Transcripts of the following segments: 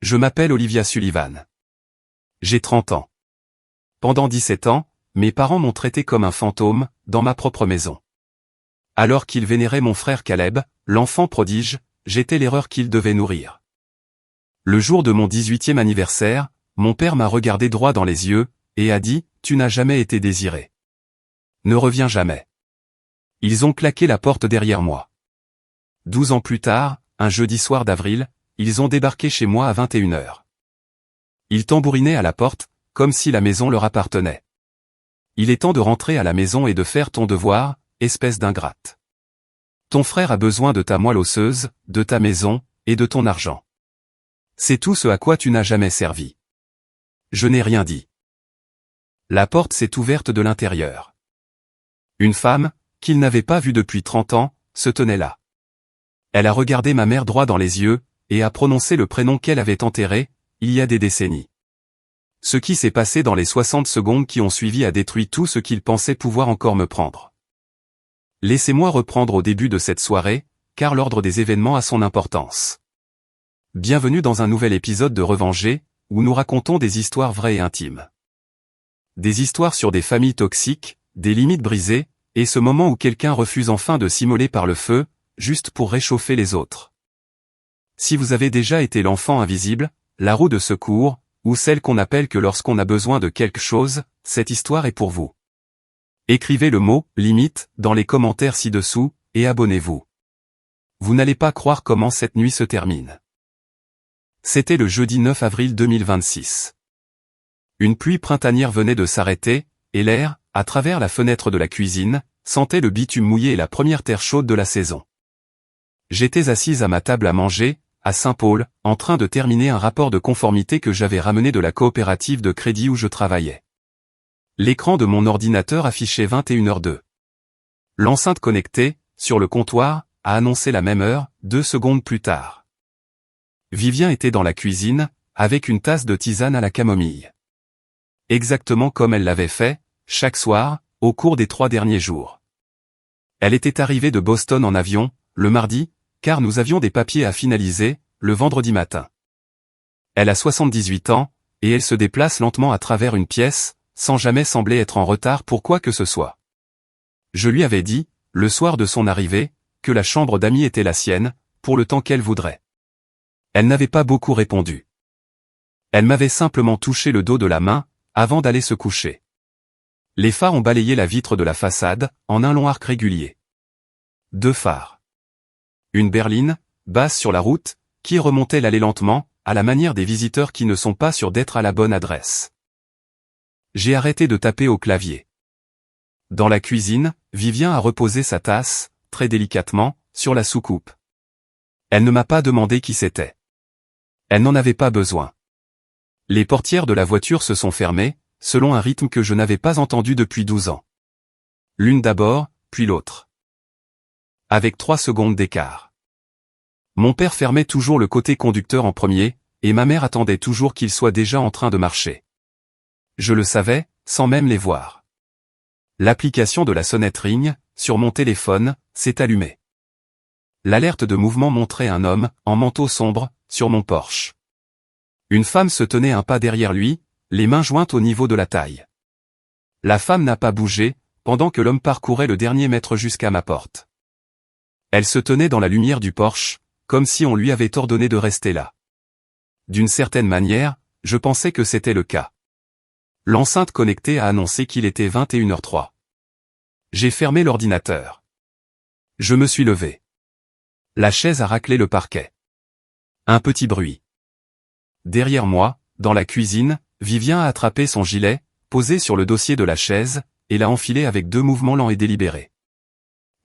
Je m'appelle Olivia Sullivan. J'ai 30 ans. Pendant 17 ans, mes parents m'ont traité comme un fantôme, dans ma propre maison. Alors qu'ils vénéraient mon frère Caleb, l'enfant prodige, j'étais l'erreur qu'ils devaient nourrir. Le jour de mon 18e anniversaire, mon père m'a regardé droit dans les yeux, et a dit, « Tu n'as jamais été désiré. Ne reviens jamais. » Ils ont claqué la porte derrière moi. 12 ans plus tard, un jeudi soir d'avril, ils ont débarqué chez moi à 21h. Ils tambourinaient à la porte, comme si la maison leur appartenait. Il est temps de rentrer à la maison et de faire ton devoir, espèce d'ingrate. Ton frère a besoin de ta moelle osseuse, de ta maison, et de ton argent. C'est tout ce à quoi tu n'as jamais servi. Je n'ai rien dit. La porte s'est ouverte de l'intérieur. Une femme, qu'il n'avait pas vue depuis 30 ans, se tenait là. Elle a regardé ma mère droit dans les yeux, et a prononcé le prénom qu'elle avait enterré, il y a des décennies. Ce qui s'est passé dans les 60 secondes qui ont suivi a détruit tout ce qu'il pensait pouvoir encore me prendre. Laissez-moi reprendre au début de cette soirée, car l'ordre des événements a son importance. Bienvenue dans un nouvel épisode de Revengé, où nous racontons des histoires vraies et intimes. Des histoires sur des familles toxiques, des limites brisées, et ce moment où quelqu'un refuse enfin de s'immoler par le feu, juste pour réchauffer les autres. Si vous avez déjà été l'enfant invisible, la roue de secours, ou celle qu'on appelle que lorsqu'on a besoin de quelque chose, cette histoire est pour vous. Écrivez le mot « limite » dans les commentaires ci-dessous, et abonnez-vous. Vous n'allez pas croire comment cette nuit se termine. C'était le jeudi 9 avril 2026. Une pluie printanière venait de s'arrêter, et l'air, à travers la fenêtre de la cuisine, sentait le bitume mouillé et la première terre chaude de la saison. J'étais assise à ma table à manger, à Saint-Paul, en train de terminer un rapport de conformité que j'avais ramené de la coopérative de crédit où je travaillais. L'écran de mon ordinateur affichait 21h02. L'enceinte connectée, sur le comptoir, a annoncé la même heure, 2 secondes plus tard. Vivien était dans la cuisine, avec une tasse de tisane à la camomille. Exactement comme elle l'avait fait, chaque soir, au cours des 3 derniers jours. Elle était arrivée de Boston en avion, le mardi, car nous avions des papiers à finaliser, le vendredi matin. Elle a 78 ans, et elle se déplace lentement à travers une pièce, sans jamais sembler être en retard pour quoi que ce soit. Je lui avais dit, le soir de son arrivée, que la chambre d'amis était la sienne, pour le temps qu'elle voudrait. Elle n'avait pas beaucoup répondu. Elle m'avait simplement touché le dos de la main, avant d'aller se coucher. Les phares ont balayé la vitre de la façade, en un long arc régulier. 2 phares. Une berline, basse sur la route, qui remontait l'allée lentement, à la manière des visiteurs qui ne sont pas sûrs d'être à la bonne adresse. J'ai arrêté de taper au clavier. Dans la cuisine, Vivien a reposé sa tasse, très délicatement, sur la soucoupe. Elle ne m'a pas demandé qui c'était. Elle n'en avait pas besoin. Les portières de la voiture se sont fermées, selon un rythme que je n'avais pas entendu depuis 12 ans. L'une d'abord, puis l'autre. Avec 3 secondes d'écart. Mon père fermait toujours le côté conducteur en premier, et ma mère attendait toujours qu'il soit déjà en train de marcher. Je le savais, sans même les voir. L'application de la sonnette Ring, sur mon téléphone, s'est allumée. L'alerte de mouvement montrait un homme, en manteau sombre, sur mon Porsche. Une femme se tenait un pas derrière lui, les mains jointes au niveau de la taille. La femme n'a pas bougé, pendant que l'homme parcourait le dernier mètre jusqu'à ma porte. Elle se tenait dans la lumière du Porsche, comme si on lui avait ordonné de rester là. D'une certaine manière, je pensais que c'était le cas. L'enceinte connectée a annoncé qu'il était 21h03. J'ai fermé l'ordinateur. Je me suis levé. La chaise a raclé le parquet. Un petit bruit. Derrière moi, dans la cuisine, Vivien a attrapé son gilet, posé sur le dossier de la chaise, et l'a enfilé avec 2 mouvements lents et délibérés.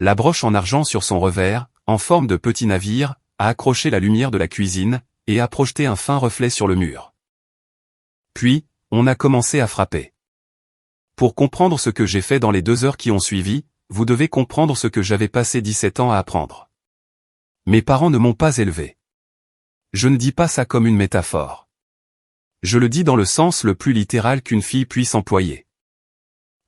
La broche en argent sur son revers, en forme de petit navire, a accroché la lumière de la cuisine, et a projeté un fin reflet sur le mur. Puis, on a commencé à frapper. Pour comprendre ce que j'ai fait dans les 2 heures qui ont suivi, vous devez comprendre ce que j'avais passé 17 ans à apprendre. Mes parents ne m'ont pas élevé. Je ne dis pas ça comme une métaphore. Je le dis dans le sens le plus littéral qu'une fille puisse employer.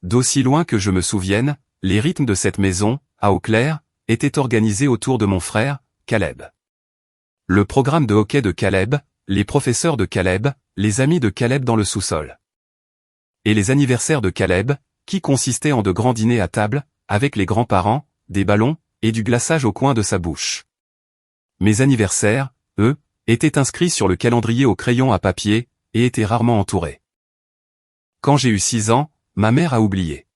D'aussi loin que je me souvienne, les rythmes de cette maison, à Eau Claire, étaient organisés autour de mon frère, Caleb. Le programme de hockey de Caleb, les professeurs de Caleb, les amis de Caleb dans le sous-sol. Et les anniversaires de Caleb, qui consistaient en de grands dîners à table, avec les grands-parents, des ballons, et du glaçage au coin de sa bouche. Mes anniversaires, eux, étaient inscrits sur le calendrier au crayon à papier, et étaient rarement entourés. Quand j'ai eu 6 ans, ma mère a oublié.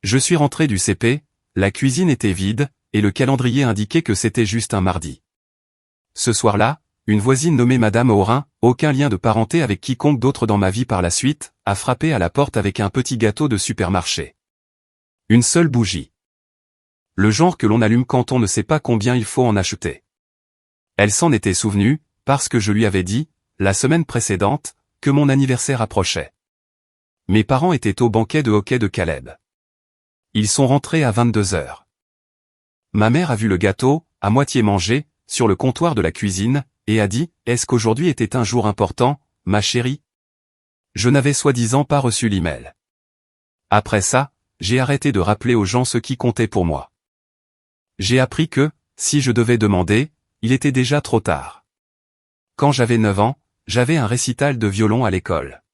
Je suis rentré du CP, la cuisine était vide, et le calendrier indiquait que c'était juste un mardi. Ce soir-là, une voisine nommée Madame Aurin, aucun lien de parenté avec quiconque d'autre dans ma vie par la suite, a frappé à la porte avec un petit gâteau de supermarché. Une seule bougie. Le genre que l'on allume quand on ne sait pas combien il faut en acheter. Elle s'en était souvenue, parce que je lui avais dit, la semaine précédente, que mon anniversaire approchait. Mes parents étaient au banquet de hockey de Caleb. Ils sont rentrés à 22h. Ma mère a vu le gâteau, à moitié mangé, sur le comptoir de la cuisine, et a dit, « Est-ce qu'aujourd'hui était un jour important, ma chérie ?» Je n'avais soi-disant pas reçu l'email. Après ça, j'ai arrêté de rappeler aux gens ce qui comptait pour moi. J'ai appris que, si je devais demander, il était déjà trop tard. Quand j'avais 9 ans, j'avais un récital de violon à l'école.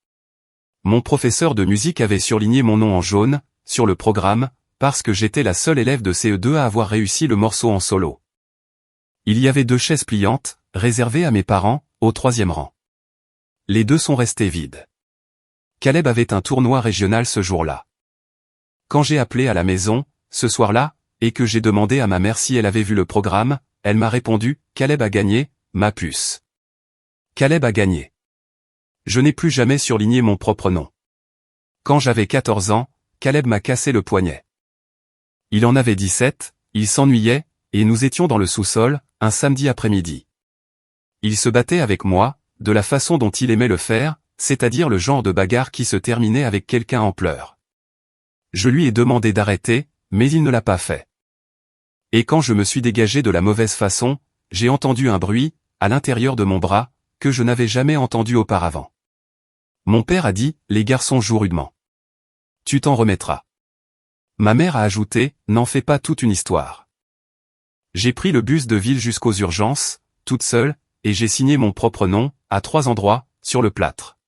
Mon professeur de musique avait surligné mon nom en jaune, sur le programme, parce que j'étais la seule élève de CE2 à avoir réussi le morceau en solo. Il y avait 2 chaises pliantes, réservées à mes parents, au 3e rang. Les 2 sont restées vides. Caleb avait un tournoi régional ce jour-là. Quand j'ai appelé à la maison, ce soir-là, et que j'ai demandé à ma mère si elle avait vu le programme, elle m'a répondu, « Caleb a gagné, ma puce. » Caleb a gagné. Je n'ai plus jamais surligné mon propre nom. Quand j'avais 14 ans, Caleb m'a cassé le poignet. Il en avait 17, il s'ennuyait, et nous étions dans le sous-sol, un samedi après-midi. Il se battait avec moi, de la façon dont il aimait le faire, c'est-à-dire le genre de bagarre qui se terminait avec quelqu'un en pleurs. Je lui ai demandé d'arrêter, mais il ne l'a pas fait. Et quand je me suis dégagé de la mauvaise façon, j'ai entendu un bruit, à l'intérieur de mon bras, que je n'avais jamais entendu auparavant. Mon père a dit, « Les garçons jouent rudement. Tu t'en remettras. » Ma mère a ajouté, « N'en fais pas toute une histoire. » J'ai pris le bus de ville jusqu'aux urgences, toute seule, et j'ai signé mon propre nom, à 3 endroits, sur le plâtre.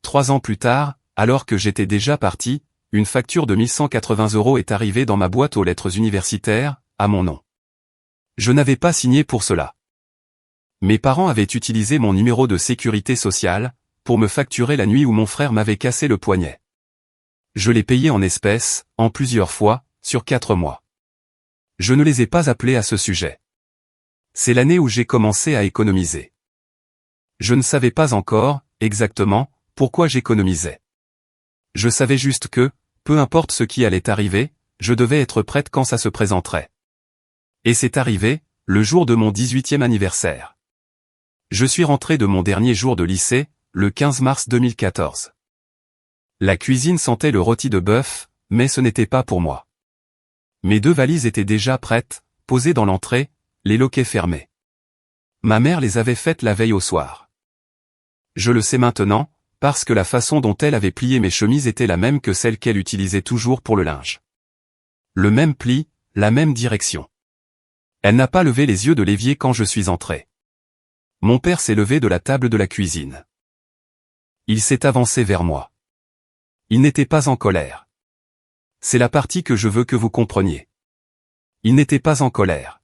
3 ans plus tard, alors que j'étais déjà parti, une facture de 1180 € est arrivée dans ma boîte aux lettres universitaires, à mon nom. Je n'avais pas signé pour cela. Mes parents avaient utilisé mon numéro de sécurité sociale, pour me facturer la nuit où mon frère m'avait cassé le poignet. Je l'ai payé en espèces, en plusieurs fois, sur 4 mois. Je ne les ai pas appelés à ce sujet. C'est l'année où j'ai commencé à économiser. Je ne savais pas encore, exactement, pourquoi j'économisais. Je savais juste que, peu importe ce qui allait arriver, je devais être prête quand ça se présenterait. Et c'est arrivé, le jour de mon 18e anniversaire. Je suis rentré de mon dernier jour de lycée, le 15 mars 2014. La cuisine sentait le rôti de bœuf, mais ce n'était pas pour moi. Mes 2 valises étaient déjà prêtes, posées dans l'entrée, les loquets fermés. Ma mère les avait faites la veille au soir. Je le sais maintenant, parce que la façon dont elle avait plié mes chemises était la même que celle qu'elle utilisait toujours pour le linge. Le même pli, la même direction. Elle n'a pas levé les yeux de l'évier quand je suis entré. Mon père s'est levé de la table de la cuisine. Il s'est avancé vers moi. Il n'était pas en colère. C'est la partie que je veux que vous compreniez. Il n'était pas en colère.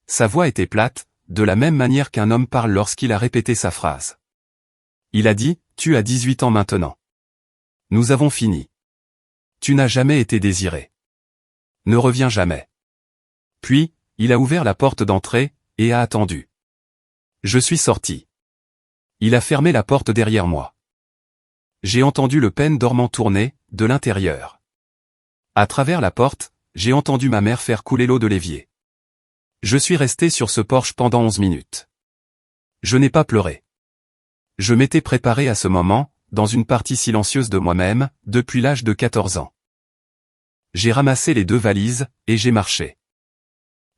Sa voix était plate, de la même manière qu'un homme parle lorsqu'il a répété sa phrase. Il a dit, « Tu as 18 ans maintenant. Nous avons fini. Tu n'as jamais été désiré. Ne reviens jamais. » Puis, il a ouvert la porte d'entrée, et a attendu. Je suis sorti. Il a fermé la porte derrière moi. J'ai entendu le pêne dormant tourner, de l'intérieur. À travers la porte, j'ai entendu ma mère faire couler l'eau de l'évier. Je suis resté sur ce porche pendant 11 minutes. Je n'ai pas pleuré. Je m'étais préparé à ce moment, dans une partie silencieuse de moi-même, depuis l'âge de 14 ans. J'ai ramassé les 2 valises, et j'ai marché.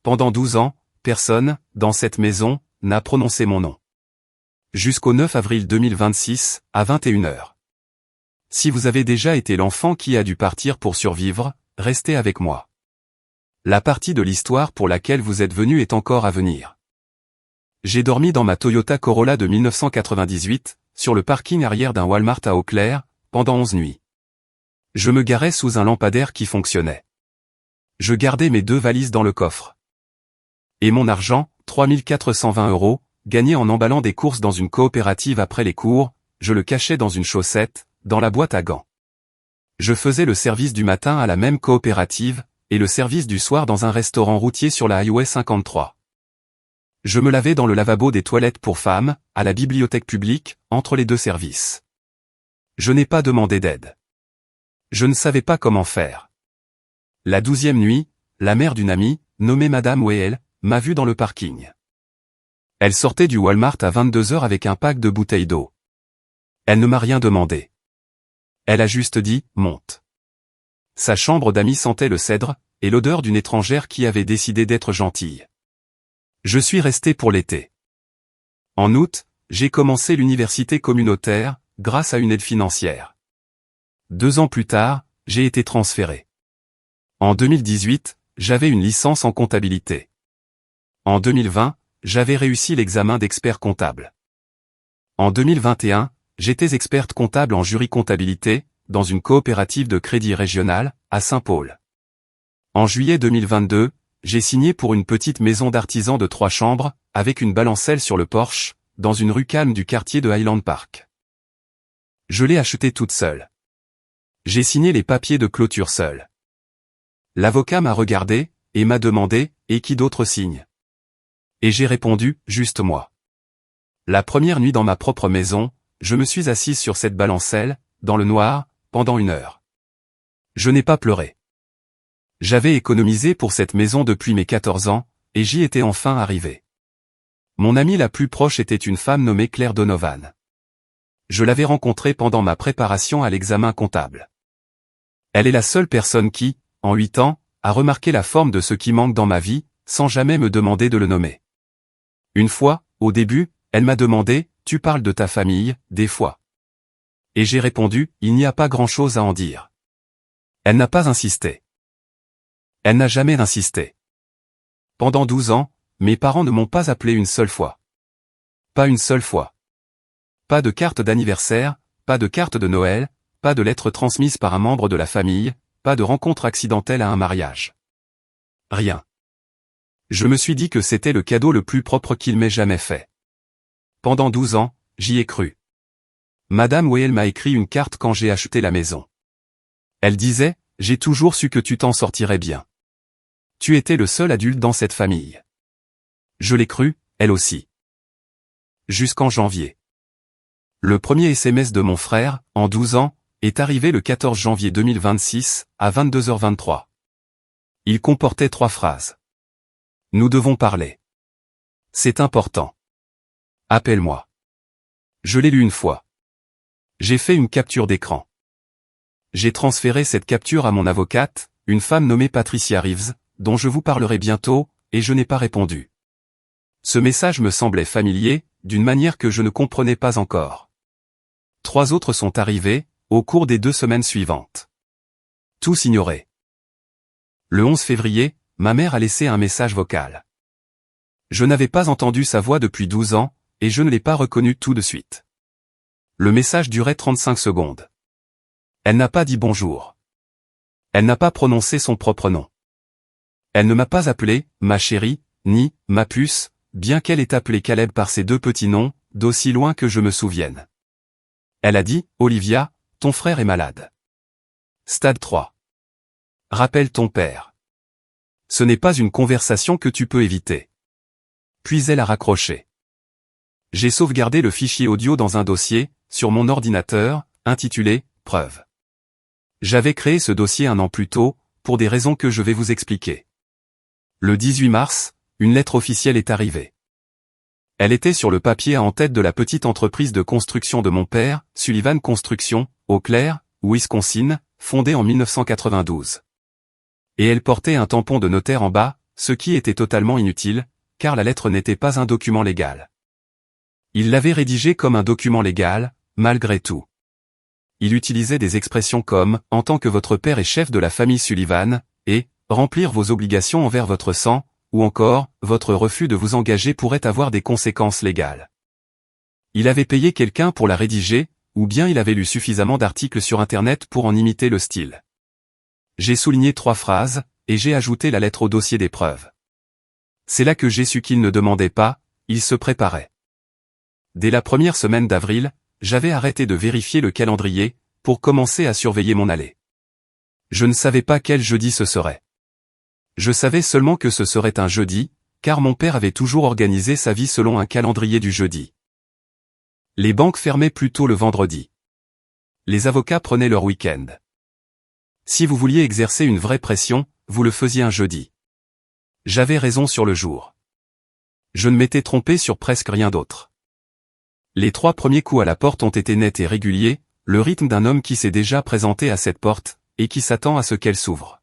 Pendant 12 ans, personne, dans cette maison, n'a prononcé mon nom. Jusqu'au 9 avril 2026, à 21h. Si vous avez déjà été l'enfant qui a dû partir pour survivre, restez avec moi. La partie de l'histoire pour laquelle vous êtes venu est encore à venir. J'ai dormi dans ma Toyota Corolla de 1998, sur le parking arrière d'un Walmart à Eau-Claire, pendant 11 nuits. Je me garais sous un lampadaire qui fonctionnait. Je gardais mes 2 valises dans le coffre. Et mon argent, 3420 €, gagné en emballant des courses dans une coopérative après les cours, je le cachais dans une chaussette, dans la boîte à gants. Je faisais le service du matin à la même coopérative, et le service du soir dans un restaurant routier sur la Highway 53. Je me lavais dans le lavabo des toilettes pour femmes, à la bibliothèque publique, entre les 2 services. Je n'ai pas demandé d'aide. Je ne savais pas comment faire. La 12e nuit, la mère d'une amie, nommée Madame Weyel, m'a vu dans le parking. Elle sortait du Walmart à 22 h avec un pack de bouteilles d'eau. Elle ne m'a rien demandé. Elle a juste dit « monte ». Sa chambre d'amis sentait le cèdre, et l'odeur d'une étrangère qui avait décidé d'être gentille. Je suis resté pour l'été. En août, j'ai commencé l'université communautaire, grâce à une aide financière. 2 ans plus tard, j'ai été transféré. En 2018, j'avais une licence en comptabilité. En 2020, j'avais réussi l'examen d'expert comptable. En 2021, j'étais experte comptable en jury comptabilité, dans une coopérative de crédit régional, à Saint-Paul. En juillet 2022, j'ai signé pour une petite maison d'artisan de 3 chambres, avec une balancelle sur le porche, dans une rue calme du quartier de Highland Park. Je l'ai achetée toute seule. J'ai signé les papiers de clôture seul. L'avocat m'a regardé, et m'a demandé, et qui d'autre signe? Et j'ai répondu, juste moi. La première nuit dans ma propre maison, je me suis assise sur cette balancelle, dans le noir, pendant 1 heure. Je n'ai pas pleuré. J'avais économisé pour cette maison depuis mes 14 ans, et j'y étais enfin arrivé. Mon amie la plus proche était une femme nommée Claire Donovan. Je l'avais rencontrée pendant ma préparation à l'examen comptable. Elle est la seule personne qui, en 8 ans, a remarqué la forme de ce qui manque dans ma vie, sans jamais me demander de le nommer. Une fois, au début, elle m'a demandé, « Tu parles de ta famille, des fois ?» Et j'ai répondu, « Il n'y a pas grand-chose à en dire. » Elle n'a pas insisté. Elle n'a jamais insisté. Pendant 12 ans, mes parents ne m'ont pas appelé une seule fois. Pas une seule fois. Pas de carte d'anniversaire, pas de carte de Noël, pas de lettre transmise par un membre de la famille, pas de rencontre accidentelle à un mariage. Rien. Je me suis dit que c'était le cadeau le plus propre qu'il m'ait jamais fait. Pendant 12 ans, j'y ai cru. Madame Weyel m'a écrit une carte quand j'ai acheté la maison. Elle disait, « J'ai toujours su que tu t'en sortirais bien. Tu étais le seul adulte dans cette famille. » Je l'ai cru, elle aussi. Jusqu'en janvier. Le premier SMS de mon frère, en 12 ans, est arrivé le 14 janvier 2026, à 22 h 23. Il comportait 3 phrases. Nous devons parler. C'est important. Appelle-moi. Je l'ai lu une fois. J'ai fait une capture d'écran. J'ai transféré cette capture à mon avocate, une femme nommée Patricia Reeves, dont je vous parlerai bientôt, et je n'ai pas répondu. Ce message me semblait familier, d'une manière que je ne comprenais pas encore. 3 autres sont arrivés, au cours des 2 semaines suivantes. Tous ignorés. Le 11 février, ma mère a laissé un message vocal. Je n'avais pas entendu sa voix depuis 12 ans, et je ne l'ai pas reconnue tout de suite. Le message durait 35 secondes. Elle n'a pas dit bonjour. Elle n'a pas prononcé son propre nom. Elle ne m'a pas appelé « ma chérie », ni « ma puce », bien qu'elle ait appelé Caleb par ses 2 petits noms, d'aussi loin que je me souvienne. Elle a dit « Olivia, ton frère est malade. Stade 3. Rappelle ton père. » Ce n'est pas une conversation que tu peux éviter. Puis elle a raccroché. J'ai sauvegardé le fichier audio dans un dossier, sur mon ordinateur, intitulé « Preuve ». J'avais créé ce dossier 1 an plus tôt, pour des raisons que je vais vous expliquer. Le 18 mars, une lettre officielle est arrivée. Elle était sur le papier en tête de la petite entreprise de construction de mon père, Sullivan Construction, Eau Claire, Wisconsin, fondée en 1992. Et elle portait un tampon de notaire en bas, ce qui était totalement inutile, car la lettre n'était pas un document légal. Il l'avait rédigée comme un document légal, malgré tout. Il utilisait des expressions comme « en tant que votre père est chef de la famille Sullivan » et « remplir vos obligations envers votre sang, ou encore, votre refus de vous engager pourrait avoir des conséquences légales. Il avait payé quelqu'un pour la rédiger, ou bien il avait lu suffisamment d'articles sur Internet pour en imiter le style. J'ai souligné 3 phrases, et j'ai ajouté la lettre au dossier d'épreuve. C'est là que j'ai su qu'il ne demandait pas, il se préparait. Dès la première semaine d'avril, j'avais arrêté de vérifier le calendrier, pour commencer à surveiller mon allée. Je ne savais pas quel jeudi ce serait. Je savais seulement que ce serait un jeudi, car mon père avait toujours organisé sa vie selon un calendrier du jeudi. Les banques fermaient plus tôt le vendredi. Les avocats prenaient leur week-end. Si vous vouliez exercer une vraie pression, vous le faisiez un jeudi. J'avais raison sur le jour. Je ne m'étais trompé sur presque rien d'autre. Les 3 premiers coups à la porte ont été nets et réguliers, le rythme d'un homme qui s'est déjà présenté à cette porte, et qui s'attend à ce qu'elle s'ouvre.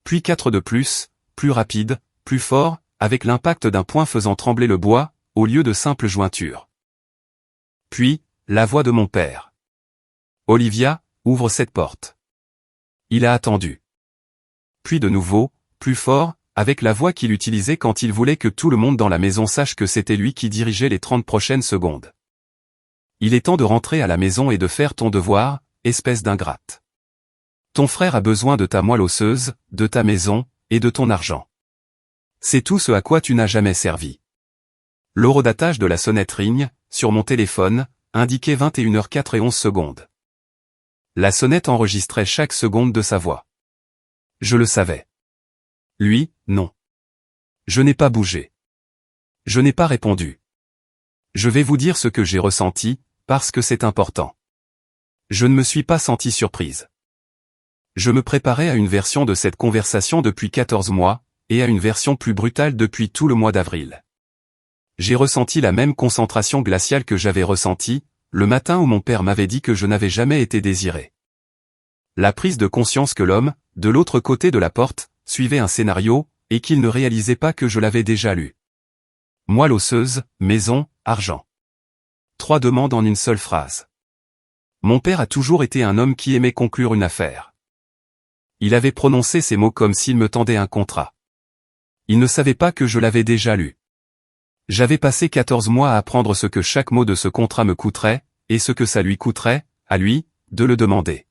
Puis 4 de plus rapide, plus fort, avec l'impact d'un poing faisant trembler le bois, au lieu de simples jointures. Puis, la voix de mon père. Olivia, ouvre cette porte. Il a attendu. Puis de nouveau, plus fort, avec la voix qu'il utilisait quand il voulait que tout le monde dans la maison sache que c'était lui qui dirigeait les 30 prochaines secondes. Il est temps de rentrer à la maison et de faire ton devoir, espèce d'ingrate. Ton frère a besoin de ta moelle osseuse, de ta maison, et de ton argent. C'est tout ce à quoi tu n'as jamais servi. L'horodatage de la sonnette ring, sur mon téléphone, indiquait 21h04 et 11 secondes. La sonnette enregistrait chaque seconde de sa voix. Je le savais. Lui, non. Je n'ai pas bougé. Je n'ai pas répondu. Je vais vous dire ce que j'ai ressenti, parce que c'est important. Je ne me suis pas senti surprise. Je me préparais à une version de cette conversation depuis 14 mois, et à une version plus brutale depuis tout le mois d'avril. J'ai ressenti la même concentration glaciale que j'avais ressentie, le matin où mon père m'avait dit que je n'avais jamais été désiré. La prise de conscience que l'homme, de l'autre côté de la porte, suivait un scénario, et qu'il ne réalisait pas que je l'avais déjà lu. Moelle osseuse, maison, argent. 3 demandes en une seule phrase. Mon père a toujours été un homme qui aimait conclure une affaire. Il avait prononcé ces mots comme s'il me tendait un contrat. Il ne savait pas que je l'avais déjà lu. J'avais passé 14 mois à apprendre ce que chaque mot de ce contrat me coûterait, et ce que ça lui coûterait, à lui, de le demander.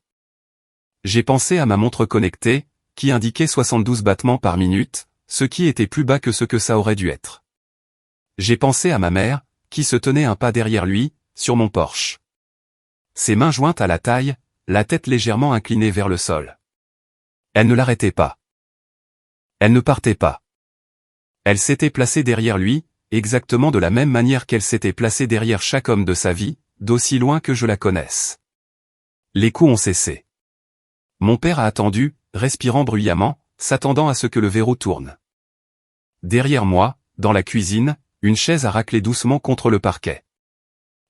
J'ai pensé à ma montre connectée, qui indiquait 72 battements par minute, ce qui était plus bas que ce que ça aurait dû être. J'ai pensé à ma mère, qui se tenait un pas derrière lui, sur mon porche. Ses mains jointes à la taille, la tête légèrement inclinée vers le sol. Elle ne l'arrêtait pas. Elle ne partait pas. Elle s'était placée derrière lui, exactement de la même manière qu'elle s'était placée derrière chaque homme de sa vie, d'aussi loin que je la connaisse. Les coups ont cessé. Mon père a attendu, respirant bruyamment, s'attendant à ce que le verrou tourne. Derrière moi, dans la cuisine, une chaise a raclé doucement contre le parquet.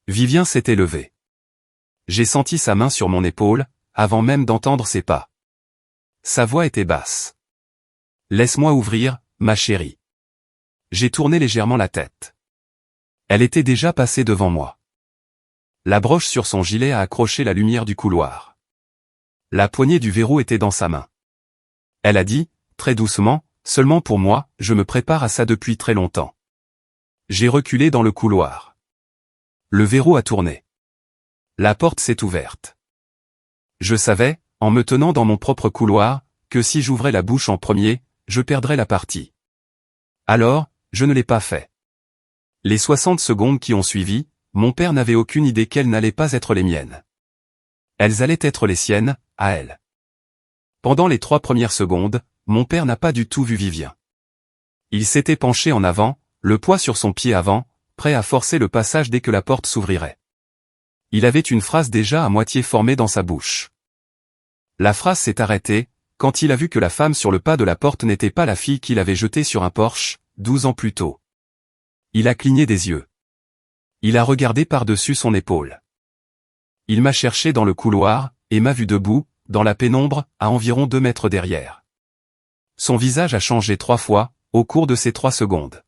Vivien s'était levé. J'ai senti sa main sur mon épaule, avant même d'entendre ses pas. Sa voix était basse. « Laisse-moi ouvrir, ma chérie. » J'ai tourné légèrement la tête. Elle était déjà passée devant moi. La broche sur son gilet a accroché la lumière du couloir. La poignée du verrou était dans sa main. Elle a dit, très doucement, seulement pour moi, je me prépare à ça depuis très longtemps. J'ai reculé dans le couloir. Le verrou a tourné. La porte s'est ouverte. Je savais, en me tenant dans mon propre couloir, que si j'ouvrais la bouche en premier, je perdrais la partie. Alors, je ne l'ai pas fait. Les 60 secondes qui ont suivi, mon père n'avait aucune idée qu'elles n'allaient pas être les miennes. Elles allaient être les siennes, à elle. Pendant les 3 premières secondes, mon père n'a pas du tout vu Vivien. Il s'était penché en avant, le poids sur son pied avant, prêt à forcer le passage dès que la porte s'ouvrirait. Il avait une phrase déjà à moitié formée dans sa bouche. La phrase s'est arrêtée, quand il a vu que la femme sur le pas de la porte n'était pas la fille qu'il avait jetée sur un porche, 12 ans plus tôt. Il a cligné des yeux. Il a regardé par-dessus son épaule. Il m'a cherché dans le couloir, et m'a vu debout, dans la pénombre, à environ 2 mètres derrière. Son visage a changé 3 fois, au cours de ces 3 secondes.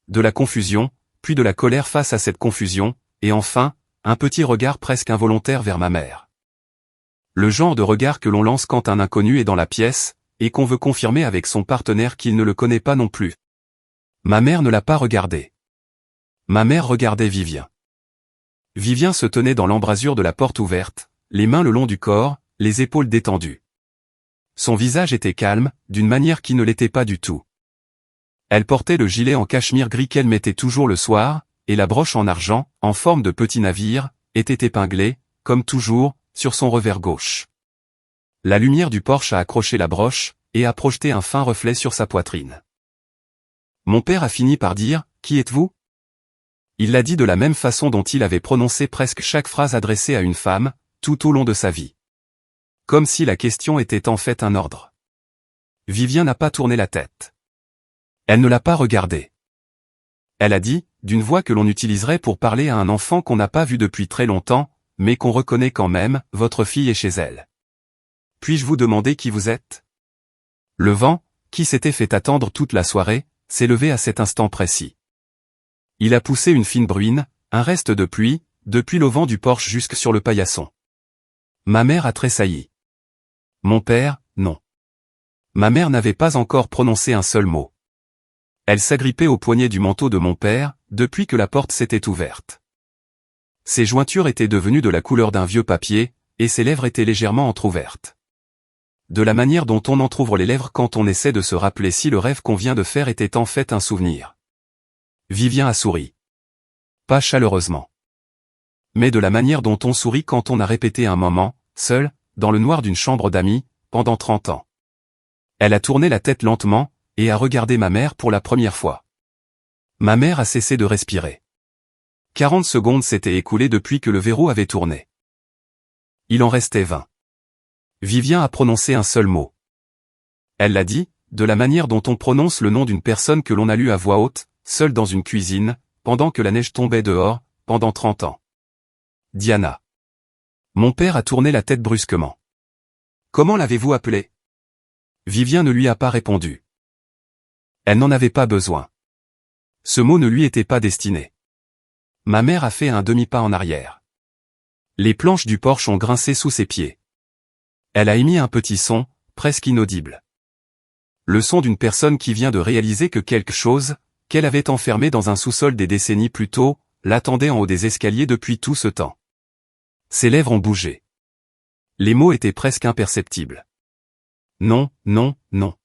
De la confusion, puis de la colère face à cette confusion, et enfin, un petit regard presque involontaire vers ma mère. Le genre de regard que l'on lance quand un inconnu est dans la pièce, et qu'on veut confirmer avec son partenaire qu'il ne le connaît pas non plus. Ma mère ne l'a pas regardé. Ma mère regardait Vivien. Vivien se tenait dans l'embrasure de la porte ouverte, les mains le long du corps, les épaules détendues. Son visage était calme, d'une manière qui ne l'était pas du tout. Elle portait le gilet en cachemire gris qu'elle mettait toujours le soir, et la broche en argent, en forme de petit navire, était épinglée, comme toujours, sur son revers gauche. La lumière du porche a accroché la broche, et a projeté un fin reflet sur sa poitrine. Mon père a fini par dire « Qui êtes-vous » Il l'a dit de la même façon dont il avait prononcé presque chaque phrase adressée à une femme, tout au long de sa vie. Comme si la question était en fait un ordre. Vivien n'a pas tourné la tête. Elle ne l'a pas regardé. Elle a dit, d'une voix que l'on utiliserait pour parler à un enfant qu'on n'a pas vu depuis très longtemps, mais qu'on reconnaît quand même, votre fille est chez elle. Puis-je vous demander qui vous êtes ? Le vent, qui s'était fait attendre toute la soirée, s'est levé à cet instant précis. Il a poussé une fine bruine, un reste de pluie, depuis l'auvent du porche jusque sur le paillasson. Ma mère a tressailli. Mon père, non. Ma mère n'avait pas encore prononcé un seul mot. Elle s'agrippait au poignet du manteau de mon père, depuis que la porte s'était ouverte. Ses jointures étaient devenues de la couleur d'un vieux papier, et ses lèvres étaient légèrement entr'ouvertes. De la manière dont on entr'ouvre les lèvres quand on essaie de se rappeler si le rêve qu'on vient de faire était en fait un souvenir. Vivien a souri. Pas chaleureusement. Mais de la manière dont on sourit quand on a répété un moment, seul, dans le noir d'une chambre d'amis, pendant 30 ans. Elle a tourné la tête lentement, et a regardé ma mère pour la première fois. Ma mère a cessé de respirer. 40 secondes s'étaient écoulées depuis que le verrou avait tourné. Il en restait 20. Vivien a prononcé un seul mot. Elle l'a dit, de la manière dont on prononce le nom d'une personne que l'on a lu à voix haute, seule dans une cuisine, pendant que la neige tombait dehors, pendant 30 ans. Diana. Mon père a tourné la tête brusquement. Comment l'avez-vous appelée ? Vivien ne lui a pas répondu. Elle n'en avait pas besoin. Ce mot ne lui était pas destiné. Ma mère a fait un demi-pas en arrière. Les planches du porche ont grincé sous ses pieds. Elle a émis un petit son, presque inaudible. Le son d'une personne qui vient de réaliser que quelque chose, qu'elle avait enfermé dans un sous-sol des décennies plus tôt, l'attendait en haut des escaliers depuis tout ce temps. Ses lèvres ont bougé. Les mots étaient presque imperceptibles. Non, non, non.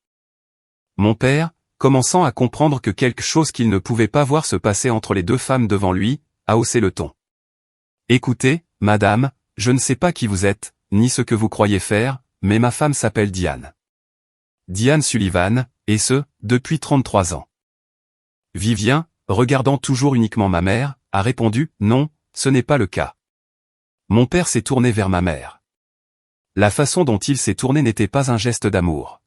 Mon père, commençant à comprendre que quelque chose qu'il ne pouvait pas voir se passait entre les deux femmes devant lui, a haussé le ton. Écoutez, madame, je ne sais pas qui vous êtes, ni ce que vous croyez faire, mais ma femme s'appelle Diane. Diane Sullivan, et ce, depuis 33 ans. Vivien, regardant toujours uniquement ma mère, a répondu, non, ce n'est pas le cas. Mon père s'est tourné vers ma mère. La façon dont il s'est tourné n'était pas un geste d'amour.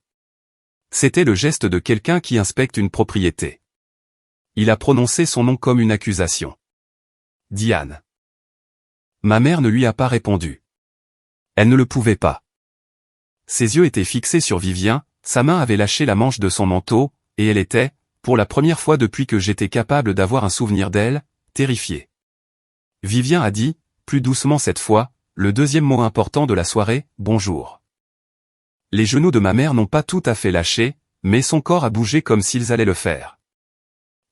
C'était le geste de quelqu'un qui inspecte une propriété. Il a prononcé son nom comme une accusation. Diane. Ma mère ne lui a pas répondu. Elle ne le pouvait pas. Ses yeux étaient fixés sur Vivien, sa main avait lâché la manche de son manteau, et elle était, pour la première fois depuis que j'étais capable d'avoir un souvenir d'elle, terrifiée. Vivien a dit, plus doucement cette fois, le deuxième mot important de la soirée, bonjour. Les genoux de ma mère n'ont pas tout à fait lâché, mais son corps a bougé comme s'ils allaient le faire.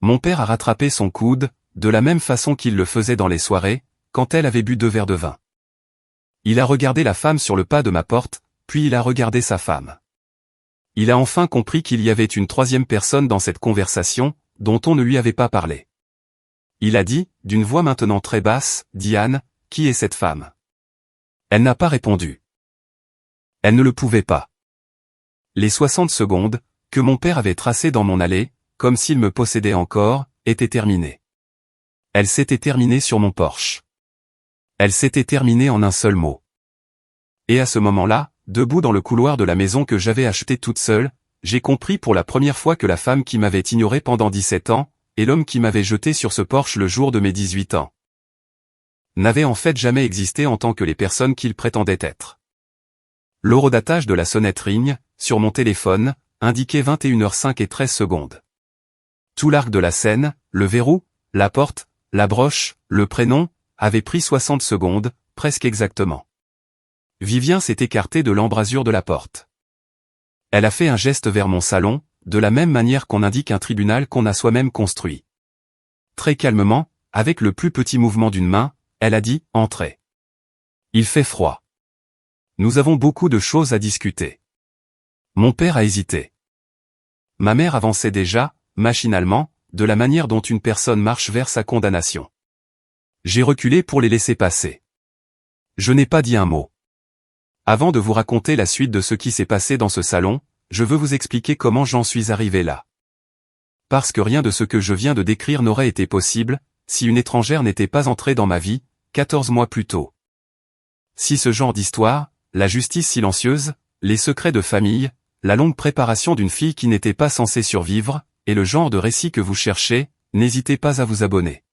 Mon père a rattrapé son coude, de la même façon qu'il le faisait dans les soirées, quand elle avait bu 2 verres de vin. Il a regardé la femme sur le pas de ma porte, puis il a regardé sa femme. Il a enfin compris qu'il y avait une troisième personne dans cette conversation, dont on ne lui avait pas parlé. Il a dit, d'une voix maintenant très basse, « Diane, qui est cette femme ?» Elle n'a pas répondu. Elle ne le pouvait pas. Les 60 secondes, que mon père avait tracées dans mon allée, comme s'il me possédait encore, étaient terminées. Elle s'était terminée sur mon porche. Elle s'était terminée en un seul mot. Et à ce moment-là, debout dans le couloir de la maison que j'avais achetée toute seule, j'ai compris pour la première fois que la femme qui m'avait ignoré pendant 17 ans, et l'homme qui m'avait jeté sur ce porche le jour de mes 18 ans, n'avaient en fait jamais existé en tant que les personnes qu'ils prétendaient être. L'horodatage de la sonnette ring, sur mon téléphone, indiquait 21h05 et 13 secondes. Tout l'arc de la scène, le verrou, la porte, la broche, le prénom, avait pris 60 secondes, presque exactement. Vivien s'est écarté de l'embrasure de la porte. Elle a fait un geste vers mon salon, de la même manière qu'on indique un tribunal qu'on a soi-même construit. Très calmement, avec le plus petit mouvement d'une main, elle a dit « Entrez ». Il fait froid. Nous avons beaucoup de choses à discuter. Mon père a hésité. Ma mère avançait déjà, machinalement, de la manière dont une personne marche vers sa condamnation. J'ai reculé pour les laisser passer. Je n'ai pas dit un mot. Avant de vous raconter la suite de ce qui s'est passé dans ce salon, je veux vous expliquer comment j'en suis arrivé là. Parce que rien de ce que je viens de décrire n'aurait été possible, si une étrangère n'était pas entrée dans ma vie, 14 mois plus tôt. Si ce genre d'histoire, la justice silencieuse, les secrets de famille, la longue préparation d'une fille qui n'était pas censée survivre, est le genre de récit que vous cherchez, n'hésitez pas à vous abonner.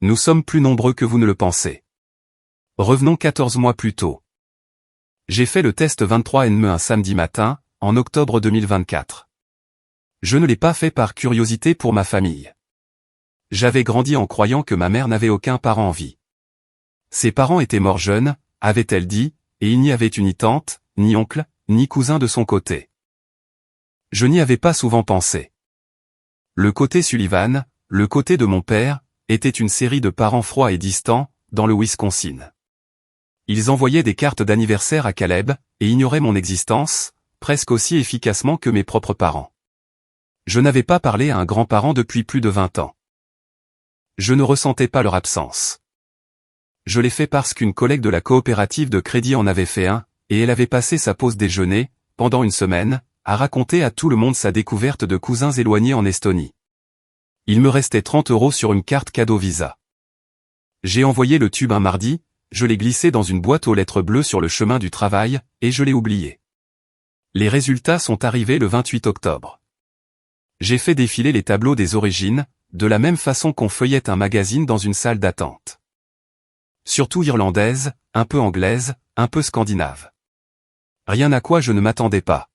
Nous sommes plus nombreux que vous ne le pensez. Revenons 14 mois plus tôt. J'ai fait le test 23andMe un samedi matin, en octobre 2024. Je ne l'ai pas fait par curiosité pour ma famille. J'avais grandi en croyant que ma mère n'avait aucun parent en vie. Ses parents étaient morts jeunes, avait-elle dit, et il n'y avait eu ni tante, ni oncle, ni cousin de son côté. Je n'y avais pas souvent pensé. Le côté Sullivan, le côté de mon père, était une série de parents froids et distants, dans le Wisconsin. Ils envoyaient des cartes d'anniversaire à Caleb, et ignoraient mon existence, presque aussi efficacement que mes propres parents. Je n'avais pas parlé à un grand-parent depuis plus de 20 ans. Je ne ressentais pas leur absence. Je l'ai fait parce qu'une collègue de la coopérative de crédit en avait fait un, et elle avait passé sa pause déjeuner, pendant une semaine, à raconter à tout le monde sa découverte de cousins éloignés en Estonie. Il me restait 30 € sur une carte cadeau Visa. J'ai envoyé le tube un mardi, je l'ai glissé dans une boîte aux lettres bleues sur le chemin du travail, et je l'ai oublié. Les résultats sont arrivés le 28 octobre. J'ai fait défiler les tableaux des origines, de la même façon qu'on feuillette un magazine dans une salle d'attente. Surtout irlandaise, un peu anglaise, un peu scandinave. Rien à quoi je ne m'attendais pas.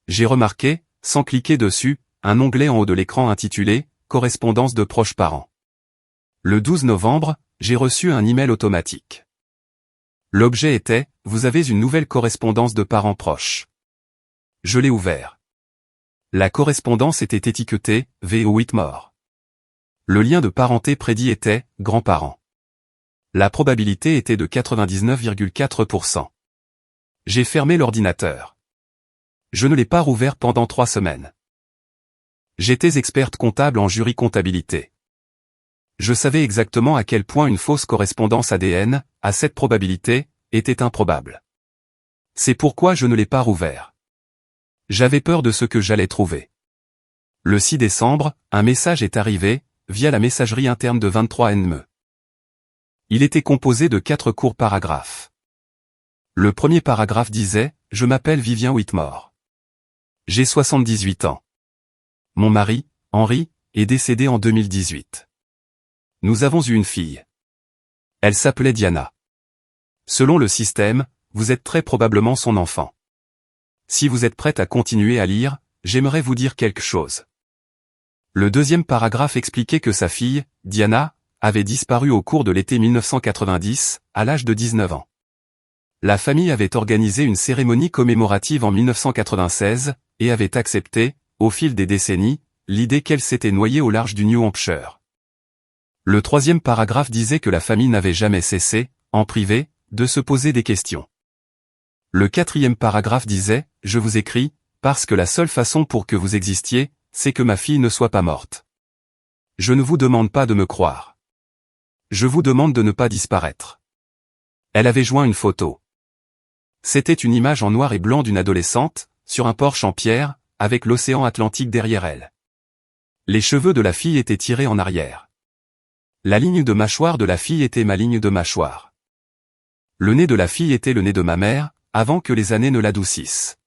J'ai remarqué, sans cliquer dessus, un onglet en haut de l'écran intitulé « Correspondance de proches parents ». Le 12 novembre, j'ai reçu un email automatique. L'objet était « Vous avez une nouvelle correspondance de parents proches ». Je l'ai ouvert. La correspondance était étiquetée « V.O. Whitmore ». Le lien de parenté prédit était « grands-parents ». La probabilité était de 99,4%. J'ai fermé l'ordinateur. Je ne l'ai pas rouvert pendant 3 semaines. J'étais experte comptable en jury comptabilité. Je savais exactement à quel point une fausse correspondance ADN, à cette probabilité, était improbable. C'est pourquoi je ne l'ai pas rouvert. J'avais peur de ce que j'allais trouver. Le 6 décembre, un message est arrivé, via la messagerie interne de 23andMe. Il était composé de 4 courts paragraphes. Le premier paragraphe disait « Je m'appelle Vivien Whitmore. J'ai 78 ans. Mon mari, Henry, est décédé en 2018. Nous avons eu une fille. Elle s'appelait Diana. Selon le système, vous êtes très probablement son enfant. Si vous êtes prête à continuer à lire, j'aimerais vous dire quelque chose. » Le deuxième paragraphe expliquait que sa fille, Diana, avait disparu au cours de l'été 1990, à l'âge de 19 ans. La famille avait organisé une cérémonie commémorative en 1996, et avait accepté, au fil des décennies, l'idée qu'elle s'était noyée au large du New Hampshire. Le troisième paragraphe disait que la famille n'avait jamais cessé, en privé, de se poser des questions. Le quatrième paragraphe disait « Je vous écris, parce que la seule façon pour que vous existiez, c'est que ma fille ne soit pas morte. Je ne vous demande pas de me croire. Je vous demande de ne pas disparaître. » Elle avait joint une photo. C'était une image en noir et blanc d'une adolescente, sur un porche en pierre, avec l'océan Atlantique derrière elle. Les cheveux de la fille étaient tirés en arrière. La ligne de mâchoire de la fille était ma ligne de mâchoire. Le nez de la fille était le nez de ma mère, avant que les années ne l'adoucissent.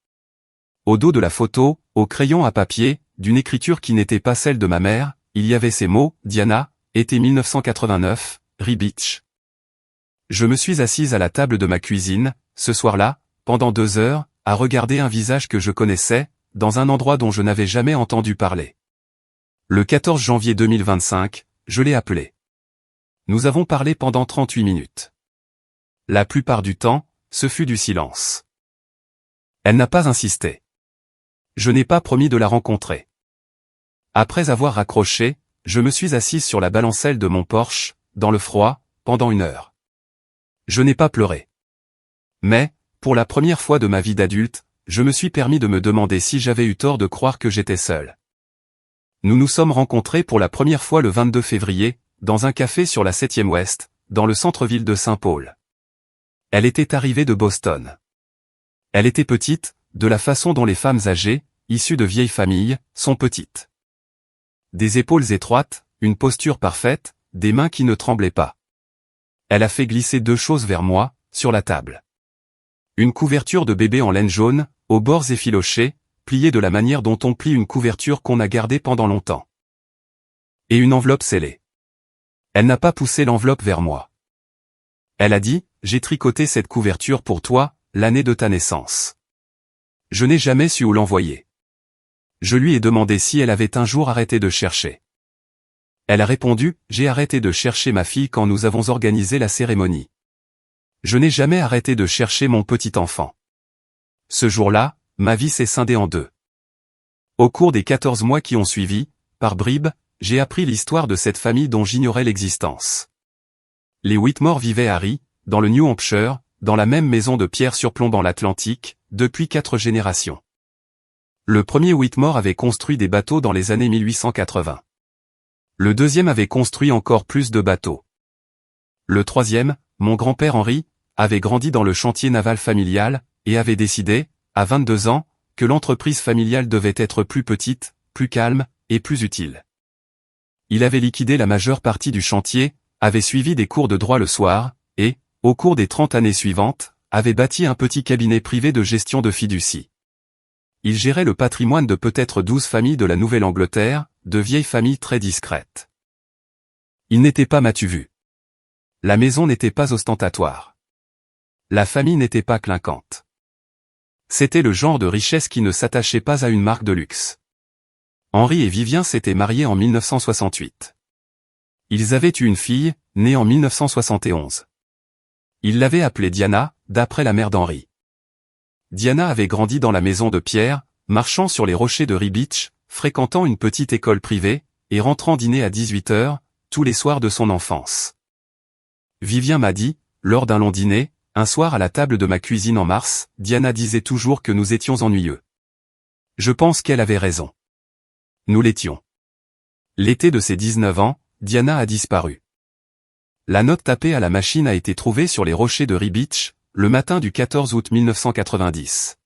Au dos de la photo, au crayon à papier, d'une écriture qui n'était pas celle de ma mère, il y avait ces mots, Diana, été 1989, Rye Beach. Je me suis assise à la table de ma cuisine, ce soir-là, pendant 2 heures, à regarder un visage que je connaissais, dans un endroit dont je n'avais jamais entendu parler. Le 14 janvier 2025, je l'ai appelée. Nous avons parlé pendant 38 minutes. La plupart du temps, ce fut du silence. Elle n'a pas insisté. Je n'ai pas promis de la rencontrer. Après avoir raccroché, je me suis assise sur la balancelle de mon Porsche, dans le froid, pendant 1 heure. Je n'ai pas pleuré. Mais, pour la première fois de ma vie d'adulte, je me suis permis de me demander si j'avais eu tort de croire que j'étais seul. Nous nous sommes rencontrés pour la première fois le 22 février, dans un café sur la 7e Ouest, dans le centre-ville de Saint-Paul. Elle était arrivée de Boston. Elle était petite, de la façon dont les femmes âgées, issues de vieilles familles, sont petites. Des épaules étroites, une posture parfaite, des mains qui ne tremblaient pas. Elle a fait glisser 2 choses vers moi, sur la table. Une couverture de bébé en laine jaune, aux bords effilochés, pliée de la manière dont on plie une couverture qu'on a gardée pendant longtemps. Et une enveloppe scellée. Elle n'a pas poussé l'enveloppe vers moi. Elle a dit, « J'ai tricoté cette couverture pour toi, l'année de ta naissance. » Je n'ai jamais su où l'envoyer. Je lui ai demandé si elle avait un jour arrêté de chercher. Elle a répondu, « J'ai arrêté de chercher ma fille quand nous avons organisé la cérémonie. Je n'ai jamais arrêté de chercher mon petit enfant. » Ce jour-là, ma vie s'est scindée en 2. Au cours des 14 mois qui ont suivi, par bribes, j'ai appris l'histoire de cette famille dont j'ignorais l'existence. Les Whitmore vivaient à Rye, dans le New Hampshire, dans la même maison de pierre surplombant l'Atlantique, depuis 4 générations. Le premier Whitmore avait construit des bateaux dans les années 1880. Le deuxième avait construit encore plus de bateaux. Le troisième, mon grand-père Henry, avait grandi dans le chantier naval familial, et avait décidé, à 22 ans, que l'entreprise familiale devait être plus petite, plus calme, et plus utile. Il avait liquidé la majeure partie du chantier, avait suivi des cours de droit le soir, et, au cours des 30 années suivantes, avait bâti un petit cabinet privé de gestion de fiducie. Il gérait le patrimoine de peut-être 12 familles de la Nouvelle-Angleterre, de vieilles familles très discrètes. Il n'était pas m'as-tu vu. La maison n'était pas ostentatoire. La famille n'était pas clinquante. C'était le genre de richesse qui ne s'attachait pas à une marque de luxe. Henri et Vivien s'étaient mariés en 1968. Ils avaient eu une fille, née en 1971. Ils l'avaient appelée Diana, d'après la mère d'Henri. Diana avait grandi dans la maison de pierre, marchant sur les rochers de Rye Beach, fréquentant une petite école privée, et rentrant dîner à 18 h, tous les soirs de son enfance. Vivien m'a dit, lors d'un long dîner, un soir à la table de ma cuisine en mars, Diana disait toujours que nous étions ennuyeux. Je pense qu'elle avait raison. Nous l'étions. L'été de ses 19 ans, Diana a disparu. La note tapée à la machine a été trouvée sur les rochers de Rye Beach, le matin du 14 août 1990.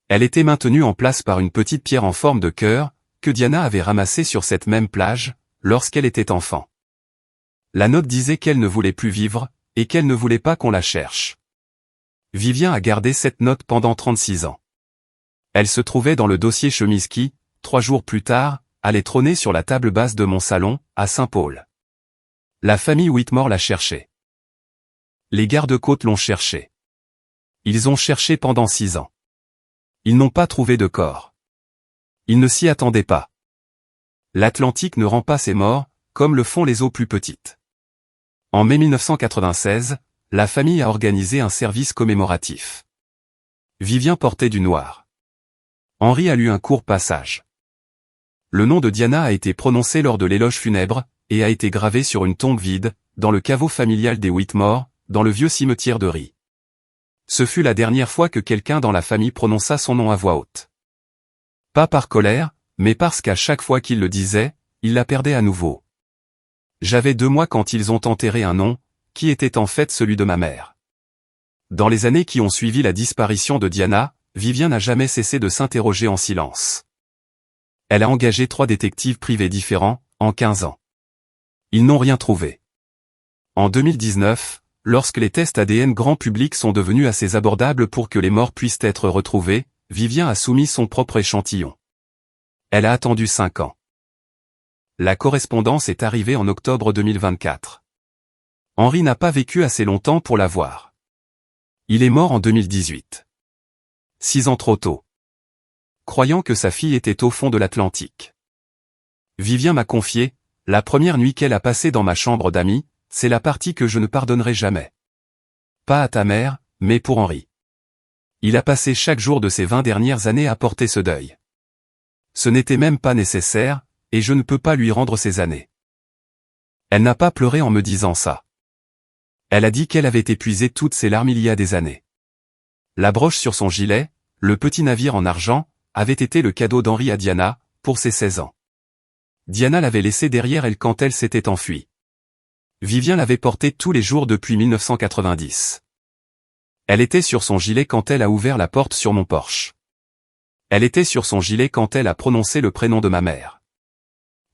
Elle était maintenue en place par une petite pierre en forme de cœur, que Diana avait ramassée sur cette même plage, lorsqu'elle était enfant. La note disait qu'elle ne voulait plus vivre, et qu'elle ne voulait pas qu'on la cherche. Vivien a gardé cette note pendant 36 ans. Elle se trouvait dans le dossier chemise qui, 3 jours plus tard, allait trôner sur la table basse de mon salon, à Saint-Paul. La famille Whitmore l'a cherchée. Les gardes-côtes l'ont cherchée. Ils ont cherché pendant 6 ans. Ils n'ont pas trouvé de corps. Ils ne s'y attendaient pas. L'Atlantique ne rend pas ses morts, comme le font les eaux plus petites. En mai 1996, la famille a organisé un service commémoratif. Vivien portait du noir. Henri a lu un court passage. Le nom de Diana a été prononcé lors de l'éloge funèbre, et a été gravé sur une tombe vide, dans le caveau familial des Whitmore, dans le vieux cimetière de Rye. Ce fut la dernière fois que quelqu'un dans la famille prononça son nom à voix haute. Pas par colère, mais parce qu'à chaque fois qu'il le disait, il la perdait à nouveau. J'avais 2 mois quand ils ont enterré un nom, qui était en fait celui de ma mère. Dans les années qui ont suivi la disparition de Diana, Vivien n'a jamais cessé de s'interroger en silence. Elle a engagé 3 détectives privés différents, en 15 ans. Ils n'ont rien trouvé. En 2019, lorsque les tests ADN grand public sont devenus assez abordables pour que les morts puissent être retrouvés, Vivien a soumis son propre échantillon. Elle a attendu 5 ans. La correspondance est arrivée en octobre 2024. Henri n'a pas vécu assez longtemps pour la voir. Il est mort en 2018. 6 ans trop tôt. Croyant que sa fille était au fond de l'Atlantique. Vivien m'a confié, la première nuit qu'elle a passée dans ma chambre d'amis, c'est la partie que je ne pardonnerai jamais. Pas à ta mère, mais pour Henri. Il a passé chaque jour de ces 20 dernières années à porter ce deuil. Ce n'était même pas nécessaire, et je ne peux pas lui rendre ces années. Elle n'a pas pleuré en me disant ça. Elle a dit qu'elle avait épuisé toutes ses larmes il y a des années. La broche sur son gilet, le petit navire en argent, avait été le cadeau d'Henri à Diana, pour ses 16 ans. Diana l'avait laissé derrière elle quand elle s'était enfuie. Vivien l'avait porté tous les jours depuis 1990. Elle était sur son gilet quand elle a ouvert la porte sur mon Porsche. Elle était sur son gilet quand elle a prononcé le prénom de ma mère.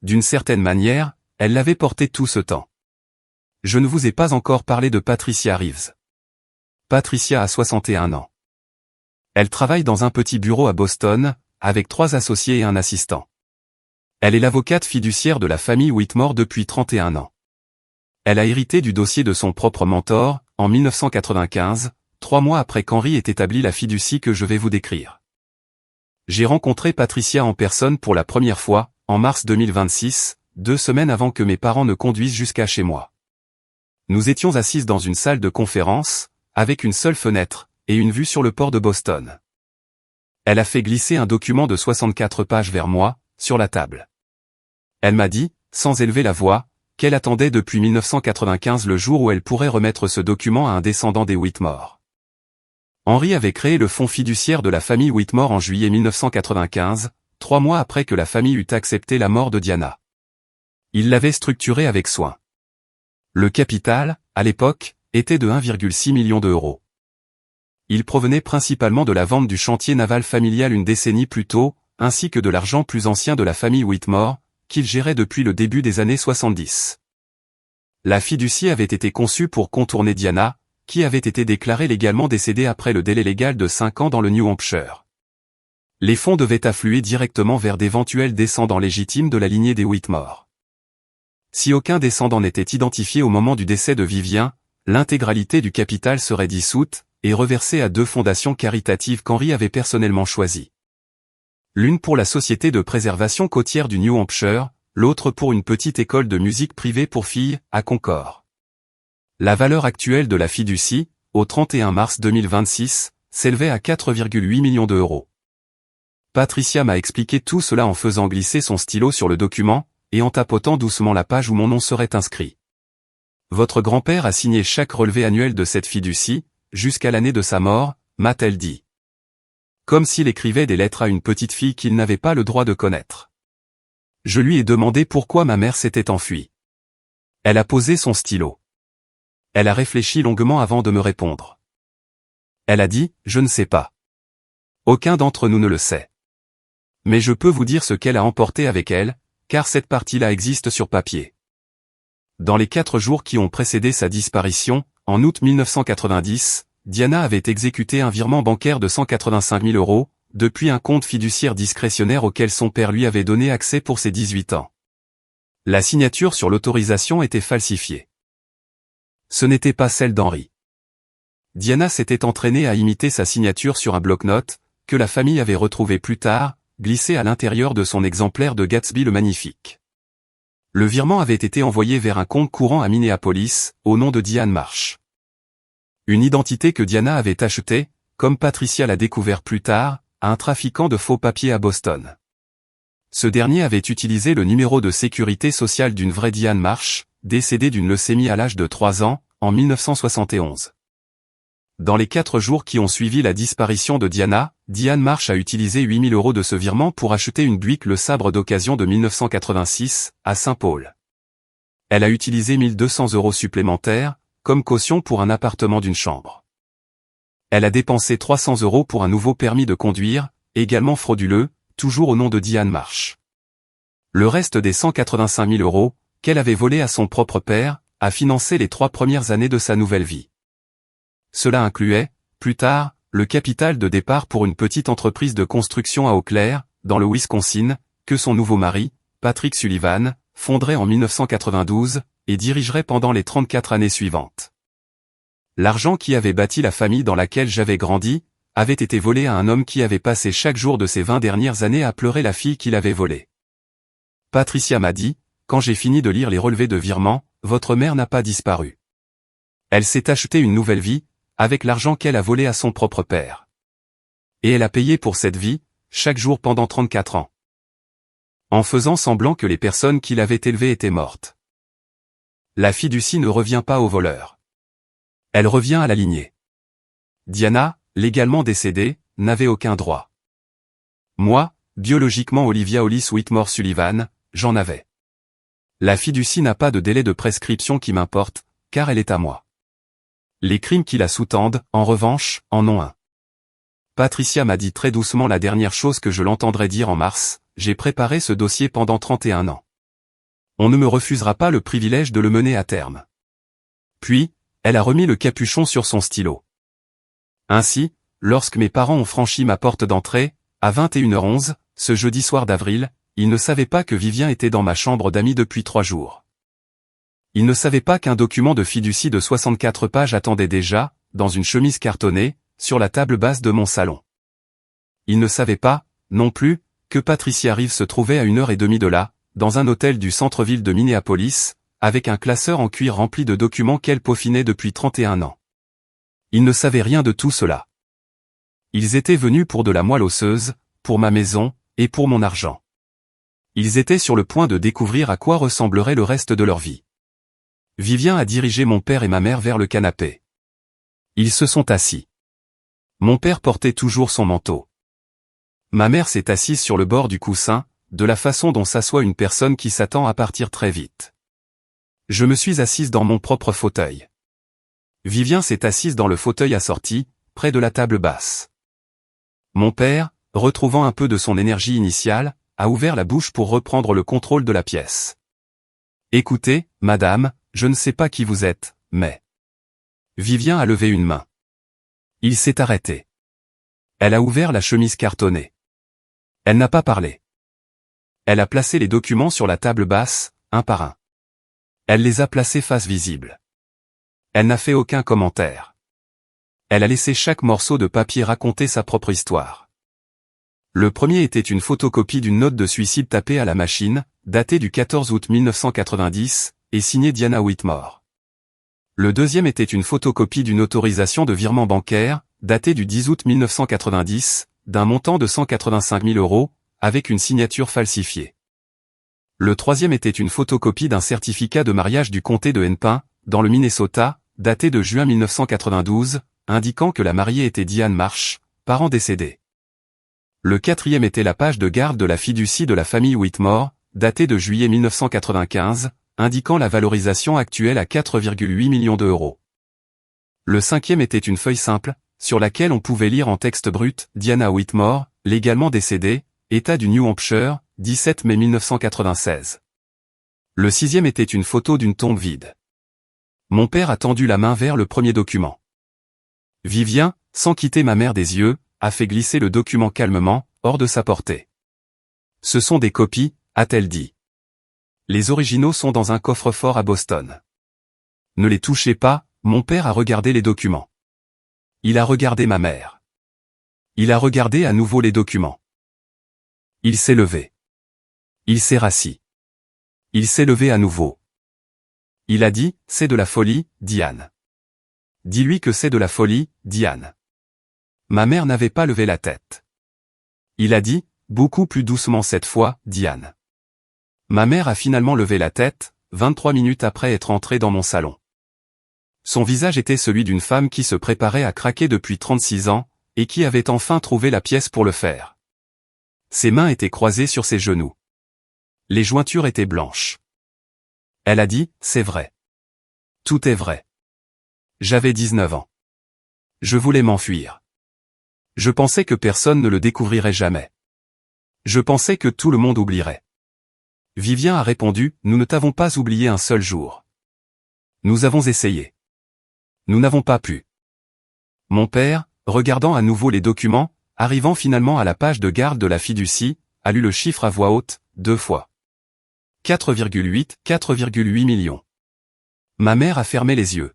D'une certaine manière, elle l'avait porté tout ce temps. Je ne vous ai pas encore parlé de Patricia Reeves. Patricia a 61 ans. Elle travaille dans un petit bureau à Boston, avec 3 associés et un assistant. Elle est l'avocate fiduciaire de la famille Whitmore depuis 31 ans. Elle a hérité du dossier de son propre mentor, en 1995, 3 mois après qu'Henri ait établi la fiducie que je vais vous décrire. J'ai rencontré Patricia en personne pour la première fois, en mars 2026, 2 semaines avant que mes parents ne conduisent jusqu'à chez moi. Nous étions assises dans une salle de conférence, avec une seule fenêtre, et une vue sur le port de Boston. Elle a fait glisser un document de 64 pages vers moi, sur la table. Elle m'a dit, sans élever la voix, qu'elle attendait depuis 1995 le jour où elle pourrait remettre ce document à un descendant des Whitmore. Henri avait créé le fonds fiduciaire de la famille Whitmore en juillet 1995, 3 mois après que la famille eut accepté la mort de Diana. Il l'avait structuré avec soin. Le capital, à l'époque, était de 1,6 million d'euros. Il provenait principalement de la vente du chantier naval familial une décennie plus tôt, ainsi que de l'argent plus ancien de la famille Whitmore, qu'il gérait depuis le début des années 70. La fiducie avait été conçue pour contourner Diana, qui avait été déclarée légalement décédée après le délai légal de 5 ans dans le New Hampshire. Les fonds devaient affluer directement vers d'éventuels descendants légitimes de la lignée des Whitmore. Si aucun descendant n'était identifié au moment du décès de Vivien, l'intégralité du capital serait dissoute, et reversée à 2 fondations caritatives qu'Henri avait personnellement choisies. L'une pour la Société de préservation côtière du New Hampshire, l'autre pour une petite école de musique privée pour filles, à Concord. La valeur actuelle de la fiducie, au 31 mars 2026, s'élevait à 4,8 millions d'euros. Patricia m'a expliqué tout cela en faisant glisser son stylo sur le document, et en tapotant doucement la page où mon nom serait inscrit. Votre grand-père a signé chaque relevé annuel de cette fiducie, jusqu'à l'année de sa mort, m'a-t-elle dit. Comme s'il écrivait des lettres à une petite fille qu'il n'avait pas le droit de connaître. Je lui ai demandé pourquoi ma mère s'était enfuie. Elle a posé son stylo. Elle a réfléchi longuement avant de me répondre. Elle a dit, je ne sais pas. Aucun d'entre nous ne le sait. Mais je peux vous dire ce qu'elle a emporté avec elle, car cette partie-là existe sur papier. Dans les 4 jours qui ont précédé sa disparition, en août 1990, Diana avait exécuté un virement bancaire de 185 000 euros, depuis un compte fiduciaire discrétionnaire auquel son père lui avait donné accès pour ses 18 ans. La signature sur l'autorisation était falsifiée. Ce n'était pas celle d'Henri. Diana s'était entraînée à imiter sa signature sur un bloc-notes, que la famille avait retrouvé plus tard, glissé à l'intérieur de son exemplaire de Gatsby le Magnifique. Le virement avait été envoyé vers un compte courant à Minneapolis, au nom de Diane Marsh. Une identité que Diana avait achetée, comme Patricia l'a découvert plus tard, à un trafiquant de faux papiers à Boston. Ce dernier avait utilisé le numéro de sécurité sociale d'une vraie Diane Marsh, décédée d'une leucémie à l'âge de 3 ans, en 1971. Dans les 4 jours qui ont suivi la disparition de Diana, Diane Marsh a utilisé 8 000 euros de ce virement pour acheter une Buick le sabre d'occasion de 1986, à Saint-Paul. Elle a utilisé 1 200 euros supplémentaires, comme caution pour un appartement d'une chambre. Elle a dépensé 300 euros pour un nouveau permis de conduire, également frauduleux, toujours au nom de Diane Marsh. Le reste des 185 000 euros, qu'elle avait volés à son propre père, a financé les 3 premières années de sa nouvelle vie. Cela incluait, plus tard, le capital de départ pour une petite entreprise de construction à Eau Claire, dans le Wisconsin, que son nouveau mari, Patrick Sullivan, fonderait en 1992, et dirigerait pendant les 34 années suivantes. L'argent qui avait bâti la famille dans laquelle j'avais grandi, avait été volé à un homme qui avait passé chaque jour de ces 20 dernières années à pleurer la fille qu'il avait volée. Patricia m'a dit, quand j'ai fini de lire les relevés de virement, votre mère n'a pas disparu. Elle s'est acheté une nouvelle vie, avec l'argent qu'elle a volé à son propre père. Et elle a payé pour cette vie, chaque jour pendant 34 ans. En faisant semblant que les personnes qui l'avaient élevée étaient mortes. La fiducie ne revient pas au voleur. Elle revient à la lignée. Diana, légalement décédée, n'avait aucun droit. Moi, biologiquement Olivia Hollis Whitmore Sullivan, j'en avais. La fiducie n'a pas de délai de prescription qui m'importe, car elle est à moi. Les crimes qui la sous-tendent, en revanche, en ont un. Patricia m'a dit très doucement la dernière chose que je l'entendrai dire en mars, j'ai préparé ce dossier pendant 31 ans. On ne me refusera pas le privilège de le mener à terme. Puis, elle a remis le capuchon sur son stylo. Ainsi, lorsque mes parents ont franchi ma porte d'entrée, à 21h11, ce jeudi soir d'avril, ils ne savaient pas que Vivien était dans ma chambre d'amis depuis 3 jours. Ils ne savaient pas qu'un document de fiducie de 64 pages attendait déjà, dans une chemise cartonnée, sur la table basse de mon salon. Ils ne savaient pas, non plus, que Patricia Reeve se trouvait à 1h30 de là, dans un hôtel du centre-ville de Minneapolis, avec un classeur en cuir rempli de documents qu'elle peaufinait depuis 31 ans. Ils ne savaient rien de tout cela. Ils étaient venus pour de la moelle osseuse, pour ma maison, et pour mon argent. Ils étaient sur le point de découvrir à quoi ressemblerait le reste de leur vie. Vivien a dirigé mon père et ma mère vers le canapé. Ils se sont assis. Mon père portait toujours son manteau. Ma mère s'est assise sur le bord du coussin, de la façon dont s'assoit une personne qui s'attend à partir très vite. Je me suis assise dans mon propre fauteuil. Vivien s'est assise dans le fauteuil assorti, près de la table basse. Mon père, retrouvant un peu de son énergie initiale, a ouvert la bouche pour reprendre le contrôle de la pièce. Écoutez, madame, je ne sais pas qui vous êtes, mais... Vivien a levé une main. Il s'est arrêté. Elle a ouvert la chemise cartonnée. Elle n'a pas parlé. Elle a placé les documents sur la table basse, un par un. Elle les a placés face visible. Elle n'a fait aucun commentaire. Elle a laissé chaque morceau de papier raconter sa propre histoire. Le premier était une photocopie d'une note de suicide tapée à la machine, datée du 14 août 1990, et signée Diana Whitmore. Le deuxième était une photocopie d'une autorisation de virement bancaire, datée du 10 août 1990, d'un montant de 185 000 €, avec une signature falsifiée. Le troisième était une photocopie d'un certificat de mariage du comté de Hennepin, dans le Minnesota, daté de juin 1992, indiquant que la mariée était Diane Marsh, parent décédé. Le quatrième était la page de garde de la fiducie de la famille Whitmore, datée de juillet 1995, indiquant la valorisation actuelle à 4,8 millions €. Le cinquième était une feuille simple, sur laquelle on pouvait lire en texte brut « Diana Whitmore, légalement décédée, État du New Hampshire, 17 mai 1996 ». Le sixième était une photo d'une tombe vide. Mon père a tendu la main vers le premier document. Vivien, sans quitter ma mère des yeux, a fait glisser le document calmement, hors de sa portée. Ce sont des copies, a-t-elle dit. Les originaux sont dans un coffre-fort à Boston. Ne les touchez pas, mon père a regardé les documents. Il a regardé ma mère. Il a regardé à nouveau les documents. Il s'est levé. Il s'est rassis. Il s'est levé à nouveau. Il a dit, c'est de la folie, Diane. Dis-lui que c'est de la folie, Diane. Ma mère n'avait pas levé la tête. Il a dit, beaucoup plus doucement cette fois, Diane. Ma mère a finalement levé la tête, 23 minutes après être entrée dans mon salon. Son visage était celui d'une femme qui se préparait à craquer depuis 36 ans, et qui avait enfin trouvé la pièce pour le faire. Ses mains étaient croisées sur ses genoux. Les jointures étaient blanches. Elle a dit, c'est vrai. Tout est vrai. J'avais 19 ans. Je voulais m'enfuir. Je pensais que personne ne le découvrirait jamais. Je pensais que tout le monde oublierait. Vivien a répondu, nous ne t'avons pas oublié un seul jour. Nous avons essayé. Nous n'avons pas pu. Mon père, regardant à nouveau les documents, arrivant finalement à la page de garde de la fiducie, a lu le chiffre à voix haute, 2 fois. 4,8 millions. Ma mère a fermé les yeux.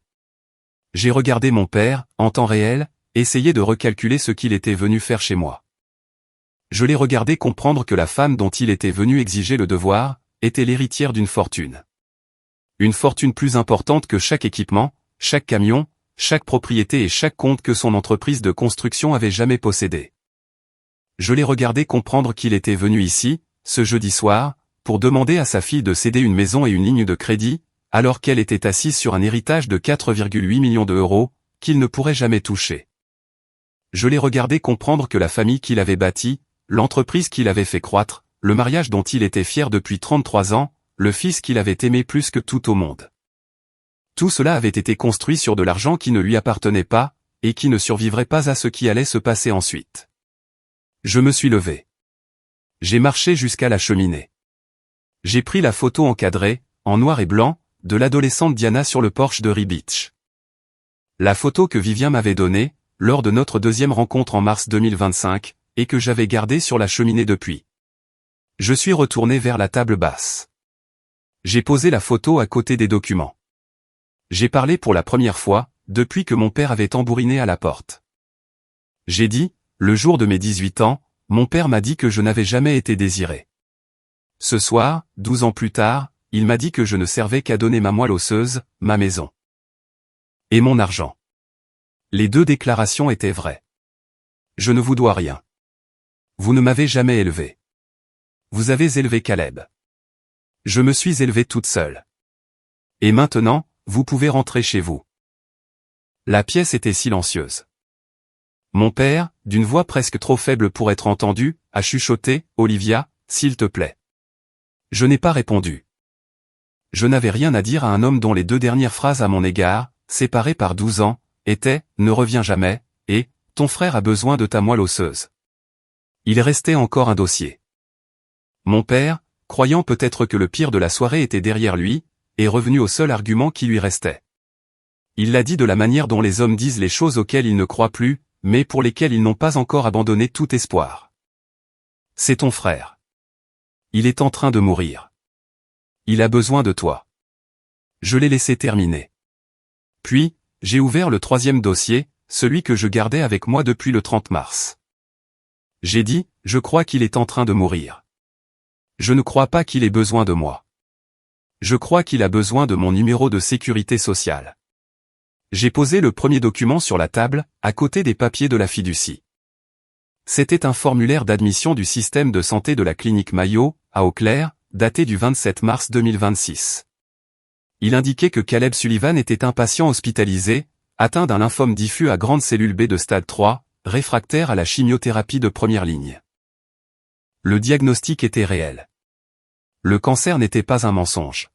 J'ai regardé mon père, en temps réel, essayer de recalculer ce qu'il était venu faire chez moi. Je l'ai regardé comprendre que la femme dont il était venu exiger le devoir, était l'héritière d'une fortune. Une fortune plus importante que chaque équipement, chaque camion, chaque propriété et chaque compte que son entreprise de construction avait jamais possédé. Je l'ai regardé comprendre qu'il était venu ici, ce jeudi soir, pour demander à sa fille de céder une maison et une ligne de crédit, alors qu'elle était assise sur un héritage de 4,8 millions d'euros, qu'il ne pourrait jamais toucher. Je l'ai regardé comprendre que la famille qu'il avait bâtie, l'entreprise qu'il avait fait croître, le mariage dont il était fier depuis 33 ans, le fils qu'il avait aimé plus que tout au monde. Tout cela avait été construit sur de l'argent qui ne lui appartenait pas, et qui ne survivrait pas à ce qui allait se passer ensuite. Je me suis levé. J'ai marché jusqu'à la cheminée. J'ai pris la photo encadrée, en noir et blanc, de l'adolescente Diana sur le porche de Ree Beach. La photo que Vivien m'avait donnée, lors de notre deuxième rencontre en mars 2025, et que j'avais gardée sur la cheminée depuis. Je suis retourné vers la table basse. J'ai posé la photo à côté des documents. J'ai parlé pour la première fois, depuis que mon père avait tambouriné à la porte. J'ai dit, le jour de mes 18 ans, mon père m'a dit que je n'avais jamais été désiré. Ce soir, 12 ans plus tard, il m'a dit que je ne servais qu'à donner ma moelle osseuse, ma maison. Et mon argent. Les deux déclarations étaient vraies. Je ne vous dois rien. Vous ne m'avez jamais élevé. Vous avez élevé Caleb. Je me suis élevée toute seule. Et maintenant, vous pouvez rentrer chez vous. La pièce était silencieuse. Mon père, d'une voix presque trop faible pour être entendue, a chuchoté, « Olivia, s'il te plaît. » Je n'ai pas répondu. Je n'avais rien à dire à un homme dont les deux dernières phrases à mon égard, séparées par 12 ans, étaient « Ne reviens jamais » et « Ton frère a besoin de ta moelle osseuse ». Il restait encore un dossier. Mon père, croyant peut-être que le pire de la soirée était derrière lui, est revenu au seul argument qui lui restait. Il l'a dit de la manière dont les hommes disent les choses auxquelles ils ne croient plus, mais pour lesquelles ils n'ont pas encore abandonné tout espoir. C'est ton frère. Il est en train de mourir. Il a besoin de toi. Je l'ai laissé terminer. Puis, j'ai ouvert le troisième dossier, celui que je gardais avec moi depuis le 30 mars. J'ai dit, je crois qu'il est en train de mourir. Je ne crois pas qu'il ait besoin de moi. Je crois qu'il a besoin de mon numéro de sécurité sociale. J'ai posé le premier document sur la table, à côté des papiers de la fiducie. C'était un formulaire d'admission du système de santé de la clinique Mayo, à Eau-Claire, daté du 27 mars 2026. Il indiquait que Caleb Sullivan était un patient hospitalisé, atteint d'un lymphome diffus à grande cellule B de stade 3, réfractaire à la chimiothérapie de première ligne. Le diagnostic était réel. Le cancer n'était pas un mensonge.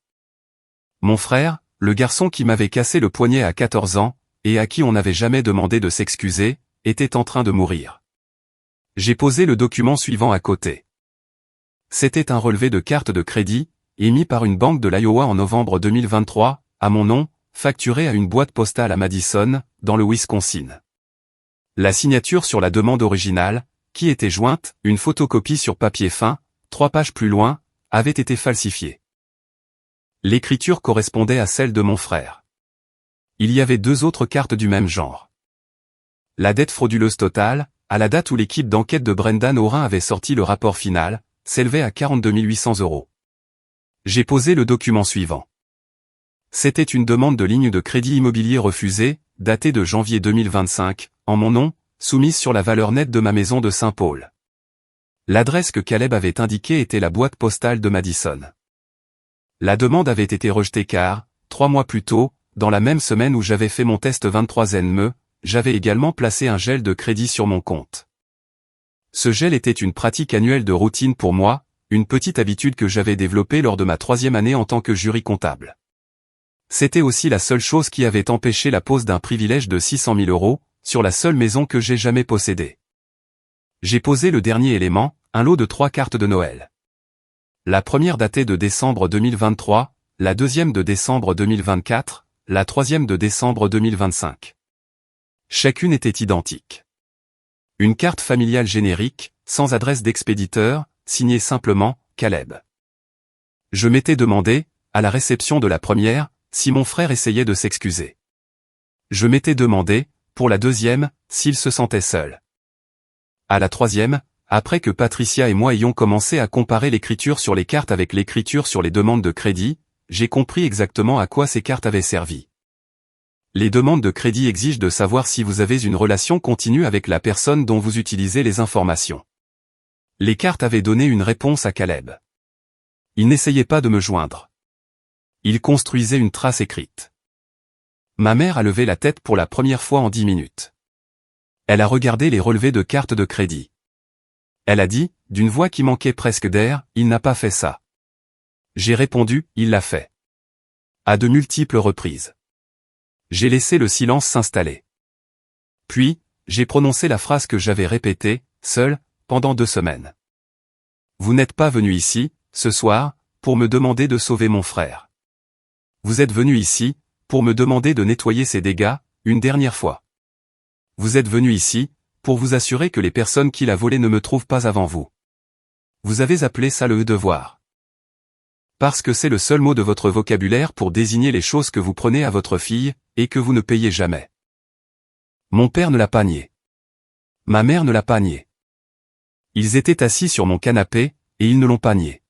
Mon frère, le garçon qui m'avait cassé le poignet à 14 ans, et à qui on n'avait jamais demandé de s'excuser, était en train de mourir. J'ai posé le document suivant à côté. C'était un relevé de carte de crédit, émis par une banque de l'Iowa en novembre 2023, à mon nom, facturé à une boîte postale à Madison, dans le Wisconsin. La signature sur la demande originale, qui était jointe, une photocopie sur papier fin, 3 pages plus loin, avait été falsifiée. L'écriture correspondait à celle de mon frère. Il y avait 2 autres cartes du même genre. La dette frauduleuse totale, à la date où l'équipe d'enquête de Brendan Aurin avait sorti le rapport final, s'élevait à 42 800 €. J'ai posé le document suivant. C'était une demande de ligne de crédit immobilier refusée, datée de janvier 2025, en mon nom, soumise sur la valeur nette de ma maison de Saint-Paul. L'adresse que Caleb avait indiquée était la boîte postale de Madison. La demande avait été rejetée car, 3 mois plus tôt, dans la même semaine où j'avais fait mon test 23andMe, j'avais également placé un gel de crédit sur mon compte. Ce gel était une pratique annuelle de routine pour moi, une petite habitude que j'avais développée lors de ma 3e année en tant que jury comptable. C'était aussi la seule chose qui avait empêché la pose d'un privilège de 600 000 €, sur la seule maison que j'ai jamais possédée. J'ai posé le dernier élément, un lot de 3 cartes de Noël. La première datée de décembre 2023, la deuxième de décembre 2024, la troisième de décembre 2025. Chacune était identique. Une carte familiale générique, sans adresse d'expéditeur, signée simplement « Caleb ». Je m'étais demandé, à la réception de la première, si mon frère essayait de s'excuser. Je m'étais demandé, pour la deuxième, s'il se sentait seul. À la troisième, après que Patricia et moi ayons commencé à comparer l'écriture sur les cartes avec l'écriture sur les demandes de crédit, j'ai compris exactement à quoi ces cartes avaient servi. Les demandes de crédit exigent de savoir si vous avez une relation continue avec la personne dont vous utilisez les informations. Les cartes avaient donné une réponse à Caleb. Il n'essayait pas de me joindre. Il construisait une trace écrite. Ma mère a levé la tête pour la première fois en 10 minutes. Elle a regardé les relevés de cartes de crédit. Elle a dit, d'une voix qui manquait presque d'air, « Il n'a pas fait ça. » J'ai répondu, « Il l'a fait. » À de multiples reprises. J'ai laissé le silence s'installer. Puis, j'ai prononcé la phrase que j'avais répétée, seul, pendant 2 semaines. Vous n'êtes pas venu ici, ce soir, pour me demander de sauver mon frère. Vous êtes venu ici, pour me demander de nettoyer ces dégâts, une dernière fois. Vous êtes venu ici, pour vous assurer que les personnes qui l'a volé ne me trouvent pas avant vous. Vous avez appelé ça le devoir. Parce que c'est le seul mot de votre vocabulaire pour désigner les choses que vous prenez à votre fille, et que vous ne payez jamais. Mon père ne l'a pas nié. Ma mère ne l'a pas nié. Ils étaient assis sur mon canapé, et ils ne l'ont pas nié.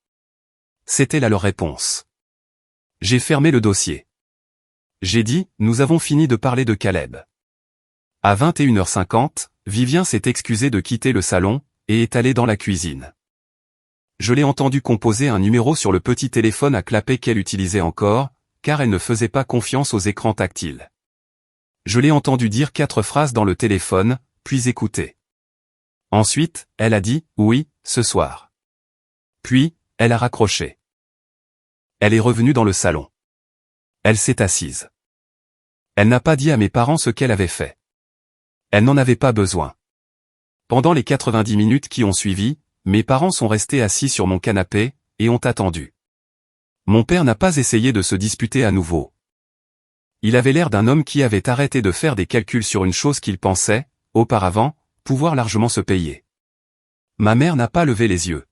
C'était là leur réponse. J'ai fermé le dossier. J'ai dit, nous avons fini de parler de Caleb. À 21h50, Vivien s'est excusé de quitter le salon, et est allé dans la cuisine. Je l'ai entendu composer un numéro sur le petit téléphone à clapet qu'elle utilisait encore, car elle ne faisait pas confiance aux écrans tactiles. Je l'ai entendu dire 4 phrases dans le téléphone, puis écouter. Ensuite, elle a dit, oui, ce soir. Puis, elle a raccroché. Elle est revenue dans le salon. Elle s'est assise. Elle n'a pas dit à mes parents ce qu'elle avait fait. Elle n'en avait pas besoin. Pendant les 90 minutes qui ont suivi, mes parents sont restés assis sur mon canapé, et ont attendu. Mon père n'a pas essayé de se disputer à nouveau. Il avait l'air d'un homme qui avait arrêté de faire des calculs sur une chose qu'il pensait, auparavant, pouvoir largement se payer. Ma mère n'a pas levé les yeux.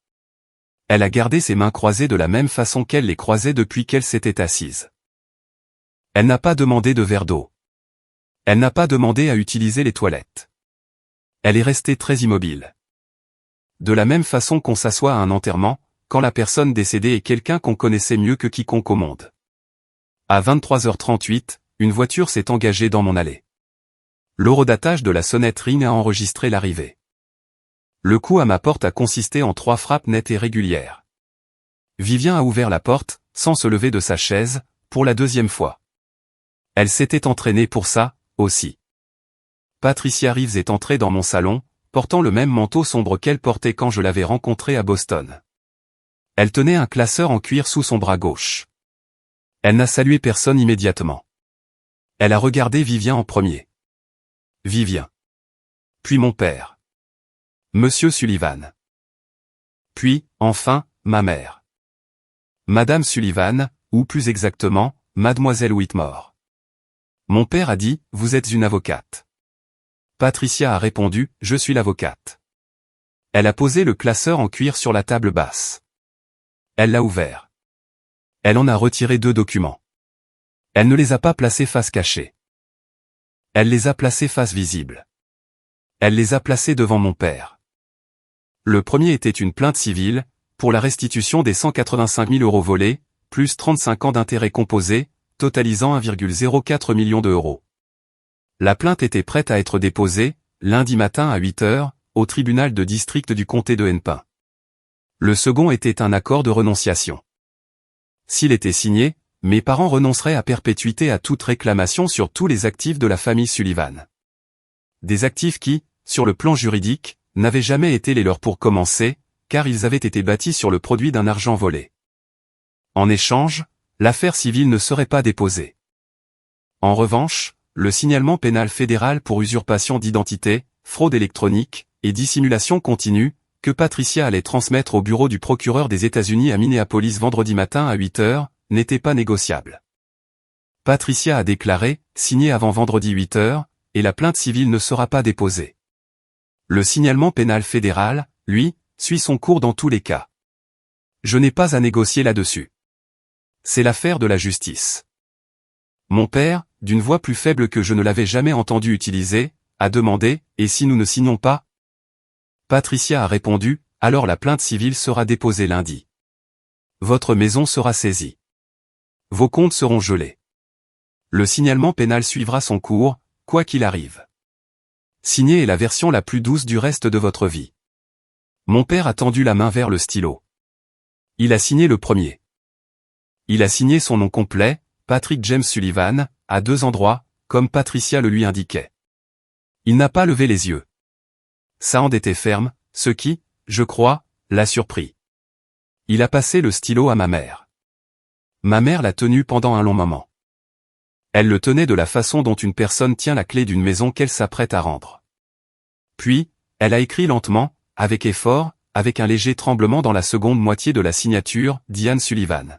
Elle a gardé ses mains croisées de la même façon qu'elle les croisait depuis qu'elle s'était assise. Elle n'a pas demandé de verre d'eau. Elle n'a pas demandé à utiliser les toilettes. Elle est restée très immobile. De la même façon qu'on s'assoit à un enterrement, quand la personne décédée est quelqu'un qu'on connaissait mieux que quiconque au monde. À 23h38, une voiture s'est engagée dans mon allée. L'horodatage de la sonnette ring a enregistré l'arrivée. Le coup à ma porte a consisté en 3 frappes nettes et régulières. Vivien a ouvert la porte, sans se lever de sa chaise, pour la 2e fois. Elle s'était entraînée pour ça, aussi. Patricia Reeves est entrée dans mon salon, portant le même manteau sombre qu'elle portait quand je l'avais rencontrée à Boston. Elle tenait un classeur en cuir sous son bras gauche. Elle n'a salué personne immédiatement. Elle a regardé Vivien en premier. Vivien. Puis mon père. Monsieur Sullivan. Puis, enfin, ma mère. Madame Sullivan, ou plus exactement, Mademoiselle Whitmore. Mon père a dit, vous êtes une avocate. Patricia a répondu, je suis l'avocate. Elle a posé le classeur en cuir sur la table basse. Elle l'a ouvert. Elle en a retiré 2 documents. Elle ne les a pas placés face cachée. Elle les a placés face visible. Elle les a placés devant mon père. Le premier était une plainte civile, pour la restitution des 185 000 € volés, plus 35 ans d'intérêts composés, totalisant 1,04 million d'euros. La plainte était prête à être déposée, lundi matin à 8h, au tribunal de district du comté de Hennepin. Le second était un accord de renonciation. S'il était signé, mes parents renonceraient à perpétuité à toute réclamation sur tous les actifs de la famille Sullivan. Des actifs qui, sur le plan juridique, n'avaient jamais été les leurs pour commencer, car ils avaient été bâtis sur le produit d'un argent volé. En échange, l'affaire civile ne serait pas déposée. En revanche, le signalement pénal fédéral pour usurpation d'identité, fraude électronique et dissimulation continue, que Patricia allait transmettre au bureau du procureur des États-Unis à Minneapolis vendredi matin à 8h, n'était pas négociable. Patricia a déclaré, signé avant vendredi 8h, et la plainte civile ne sera pas déposée. Le signalement pénal fédéral, lui, suit son cours dans tous les cas. Je n'ai pas à négocier là-dessus. C'est l'affaire de la justice. Mon père, d'une voix plus faible que je ne l'avais jamais entendu utiliser, a demandé, et si nous ne signons pas? Patricia a répondu, alors la plainte civile sera déposée lundi. Votre maison sera saisie. Vos comptes seront gelés. Le signalement pénal suivra son cours, quoi qu'il arrive. Signer est la version la plus douce du reste de votre vie. Mon père a tendu la main vers le stylo. Il a signé le premier. Il a signé son nom complet, Patrick James Sullivan, à 2 endroits, comme Patricia le lui indiquait. Il n'a pas levé les yeux. Sa hand était ferme, ce qui, je crois, l'a surpris. Il a passé le stylo à ma mère. Ma mère l'a tenu pendant un long moment. Elle le tenait de la façon dont une personne tient la clé d'une maison qu'elle s'apprête à rendre. Puis, elle a écrit lentement, avec effort, avec un léger tremblement dans la seconde moitié de la signature, Diane Sullivan.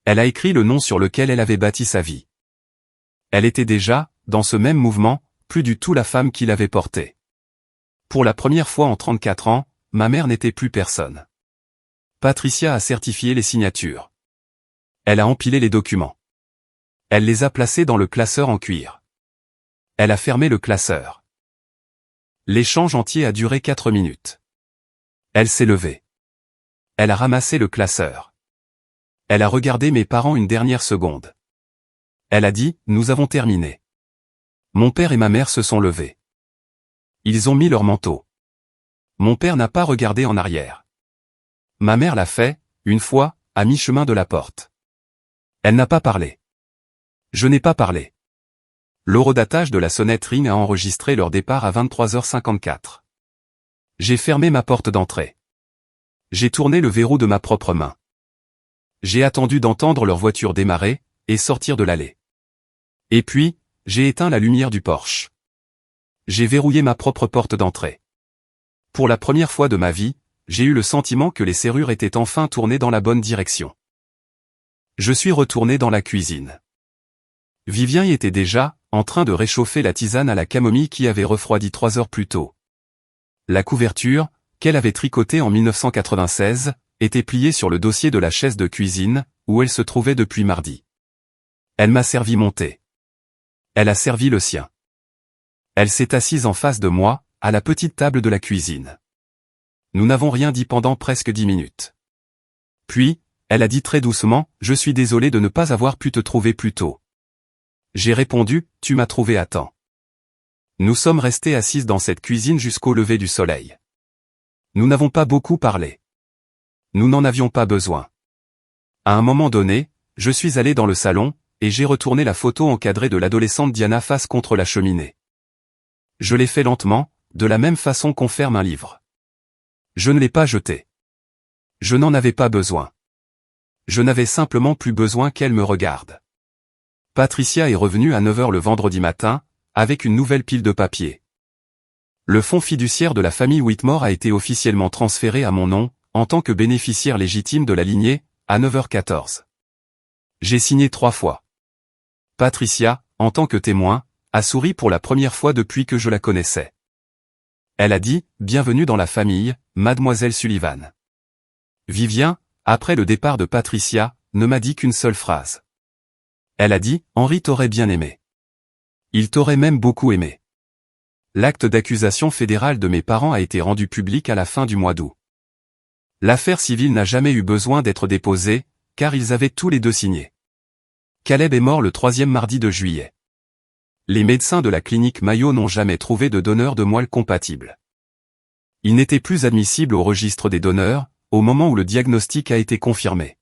Elle a écrit le nom sur lequel elle avait bâti sa vie. Elle était déjà, dans ce même mouvement, plus du tout la femme qu'il avait portée. Pour la première fois en 34 ans, ma mère n'était plus personne. Patricia a certifié les signatures. Elle a empilé les documents. Elle les a placés dans le classeur en cuir. Elle a fermé le classeur. L'échange entier a duré 4 minutes. Elle s'est levée. Elle a ramassé le classeur. Elle a regardé mes parents une dernière seconde. Elle a dit, « Nous avons terminé ». Mon père et ma mère se sont levés. Ils ont mis leur manteau. Mon père n'a pas regardé en arrière. Ma mère l'a fait, une fois, à mi-chemin de la porte. Elle n'a pas parlé. Je n'ai pas parlé. L'horodatage de la sonnette ring a enregistré leur départ à 23h54. J'ai fermé ma porte d'entrée. J'ai tourné le verrou de ma propre main. J'ai attendu d'entendre leur voiture démarrer, et sortir de l'allée. Et puis, j'ai éteint la lumière du Porsche. J'ai verrouillé ma propre porte d'entrée. Pour la première fois de ma vie, j'ai eu le sentiment que les serrures étaient enfin tournées dans la bonne direction. Je suis retourné dans la cuisine. Vivien y était déjà, en train de réchauffer la tisane à la camomille qui avait refroidi 3 heures plus tôt. La couverture, qu'elle avait tricotée en 1996, était pliée sur le dossier de la chaise de cuisine, où elle se trouvait depuis mardi. Elle m'a servi mon thé. Elle a servi le sien. Elle s'est assise en face de moi, à la petite table de la cuisine. Nous n'avons rien dit pendant presque 10 minutes. Puis, elle a dit très doucement, « Je suis désolé de ne pas avoir pu te trouver plus tôt. » J'ai répondu, « Tu m'as trouvé à temps. » Nous sommes restés assises dans cette cuisine jusqu'au lever du soleil. Nous n'avons pas beaucoup parlé. Nous n'en avions pas besoin. À un moment donné, je suis allé dans le salon, et j'ai retourné la photo encadrée de l'adolescente Diana face contre la cheminée. Je l'ai fait lentement, de la même façon qu'on ferme un livre. Je ne l'ai pas jeté. Je n'en avais pas besoin. Je n'avais simplement plus besoin qu'elle me regarde. Patricia est revenue à 9h le vendredi matin, avec une nouvelle pile de papier. Le fonds fiduciaire de la famille Whitmore a été officiellement transféré à mon nom, en tant que bénéficiaire légitime de la lignée, à 9h14. J'ai signé 3 fois. Patricia, en tant que témoin, a souri pour la première fois depuis que je la connaissais. Elle a dit, « Bienvenue dans la famille, mademoiselle Sullivan. » Vivien, après le départ de Patricia, ne m'a dit qu'une seule phrase. Elle a dit, « Henri t'aurait bien aimé. Il t'aurait même beaucoup aimé. » L'acte d'accusation fédérale de mes parents a été rendu public à la fin du mois d'août. L'affaire civile n'a jamais eu besoin d'être déposée, car ils avaient tous les deux signé. Caleb est mort le 3e mardi de juillet. Les médecins de la clinique Mayo n'ont jamais trouvé de donneur de moelle compatible. Il n'était plus admissible au registre des donneurs, au moment où le diagnostic a été confirmé.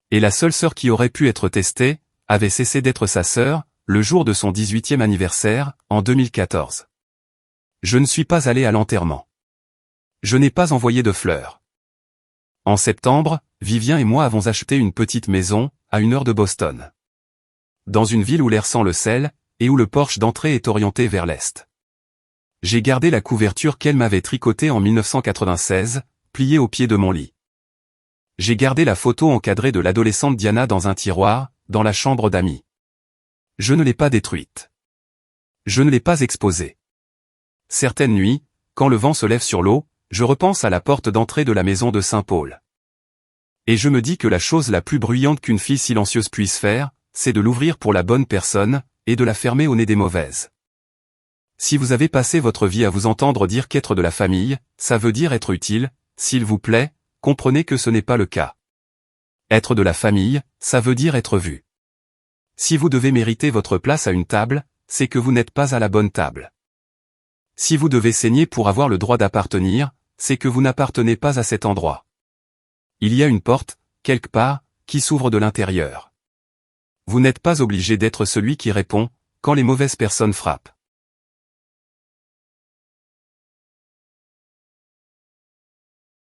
Et la seule sœur qui aurait pu être testée, avait cessé d'être sa sœur, le jour de son 18e anniversaire, en 2014. Je ne suis pas allé à l'enterrement. Je n'ai pas envoyé de fleurs. En septembre, Vivien et moi avons acheté une petite maison, à 1 heure de Boston. Dans une ville où l'air sent le sel, et où le porche d'entrée est orienté vers l'est. J'ai gardé la couverture qu'elle m'avait tricotée en 1996, pliée au pied de mon lit. J'ai gardé la photo encadrée de l'adolescente Diana dans un tiroir, dans la chambre d'amis. Je ne l'ai pas détruite. Je ne l'ai pas exposée. Certaines nuits, quand le vent se lève sur l'eau, je repense à la porte d'entrée de la maison de Saint-Paul. Et je me dis que la chose la plus bruyante qu'une fille silencieuse puisse faire, c'est de l'ouvrir pour la bonne personne, et de la fermer au nez des mauvaises. Si vous avez passé votre vie à vous entendre dire qu'être de la famille, ça veut dire être utile, s'il vous plaît, comprenez que ce n'est pas le cas. Être de la famille, ça veut dire être vu. Si vous devez mériter votre place à une table, c'est que vous n'êtes pas à la bonne table. Si vous devez saigner pour avoir le droit d'appartenir, c'est que vous n'appartenez pas à cet endroit. Il y a une porte, quelque part, qui s'ouvre de l'intérieur. Vous n'êtes pas obligé d'être celui qui répond, quand les mauvaises personnes frappent.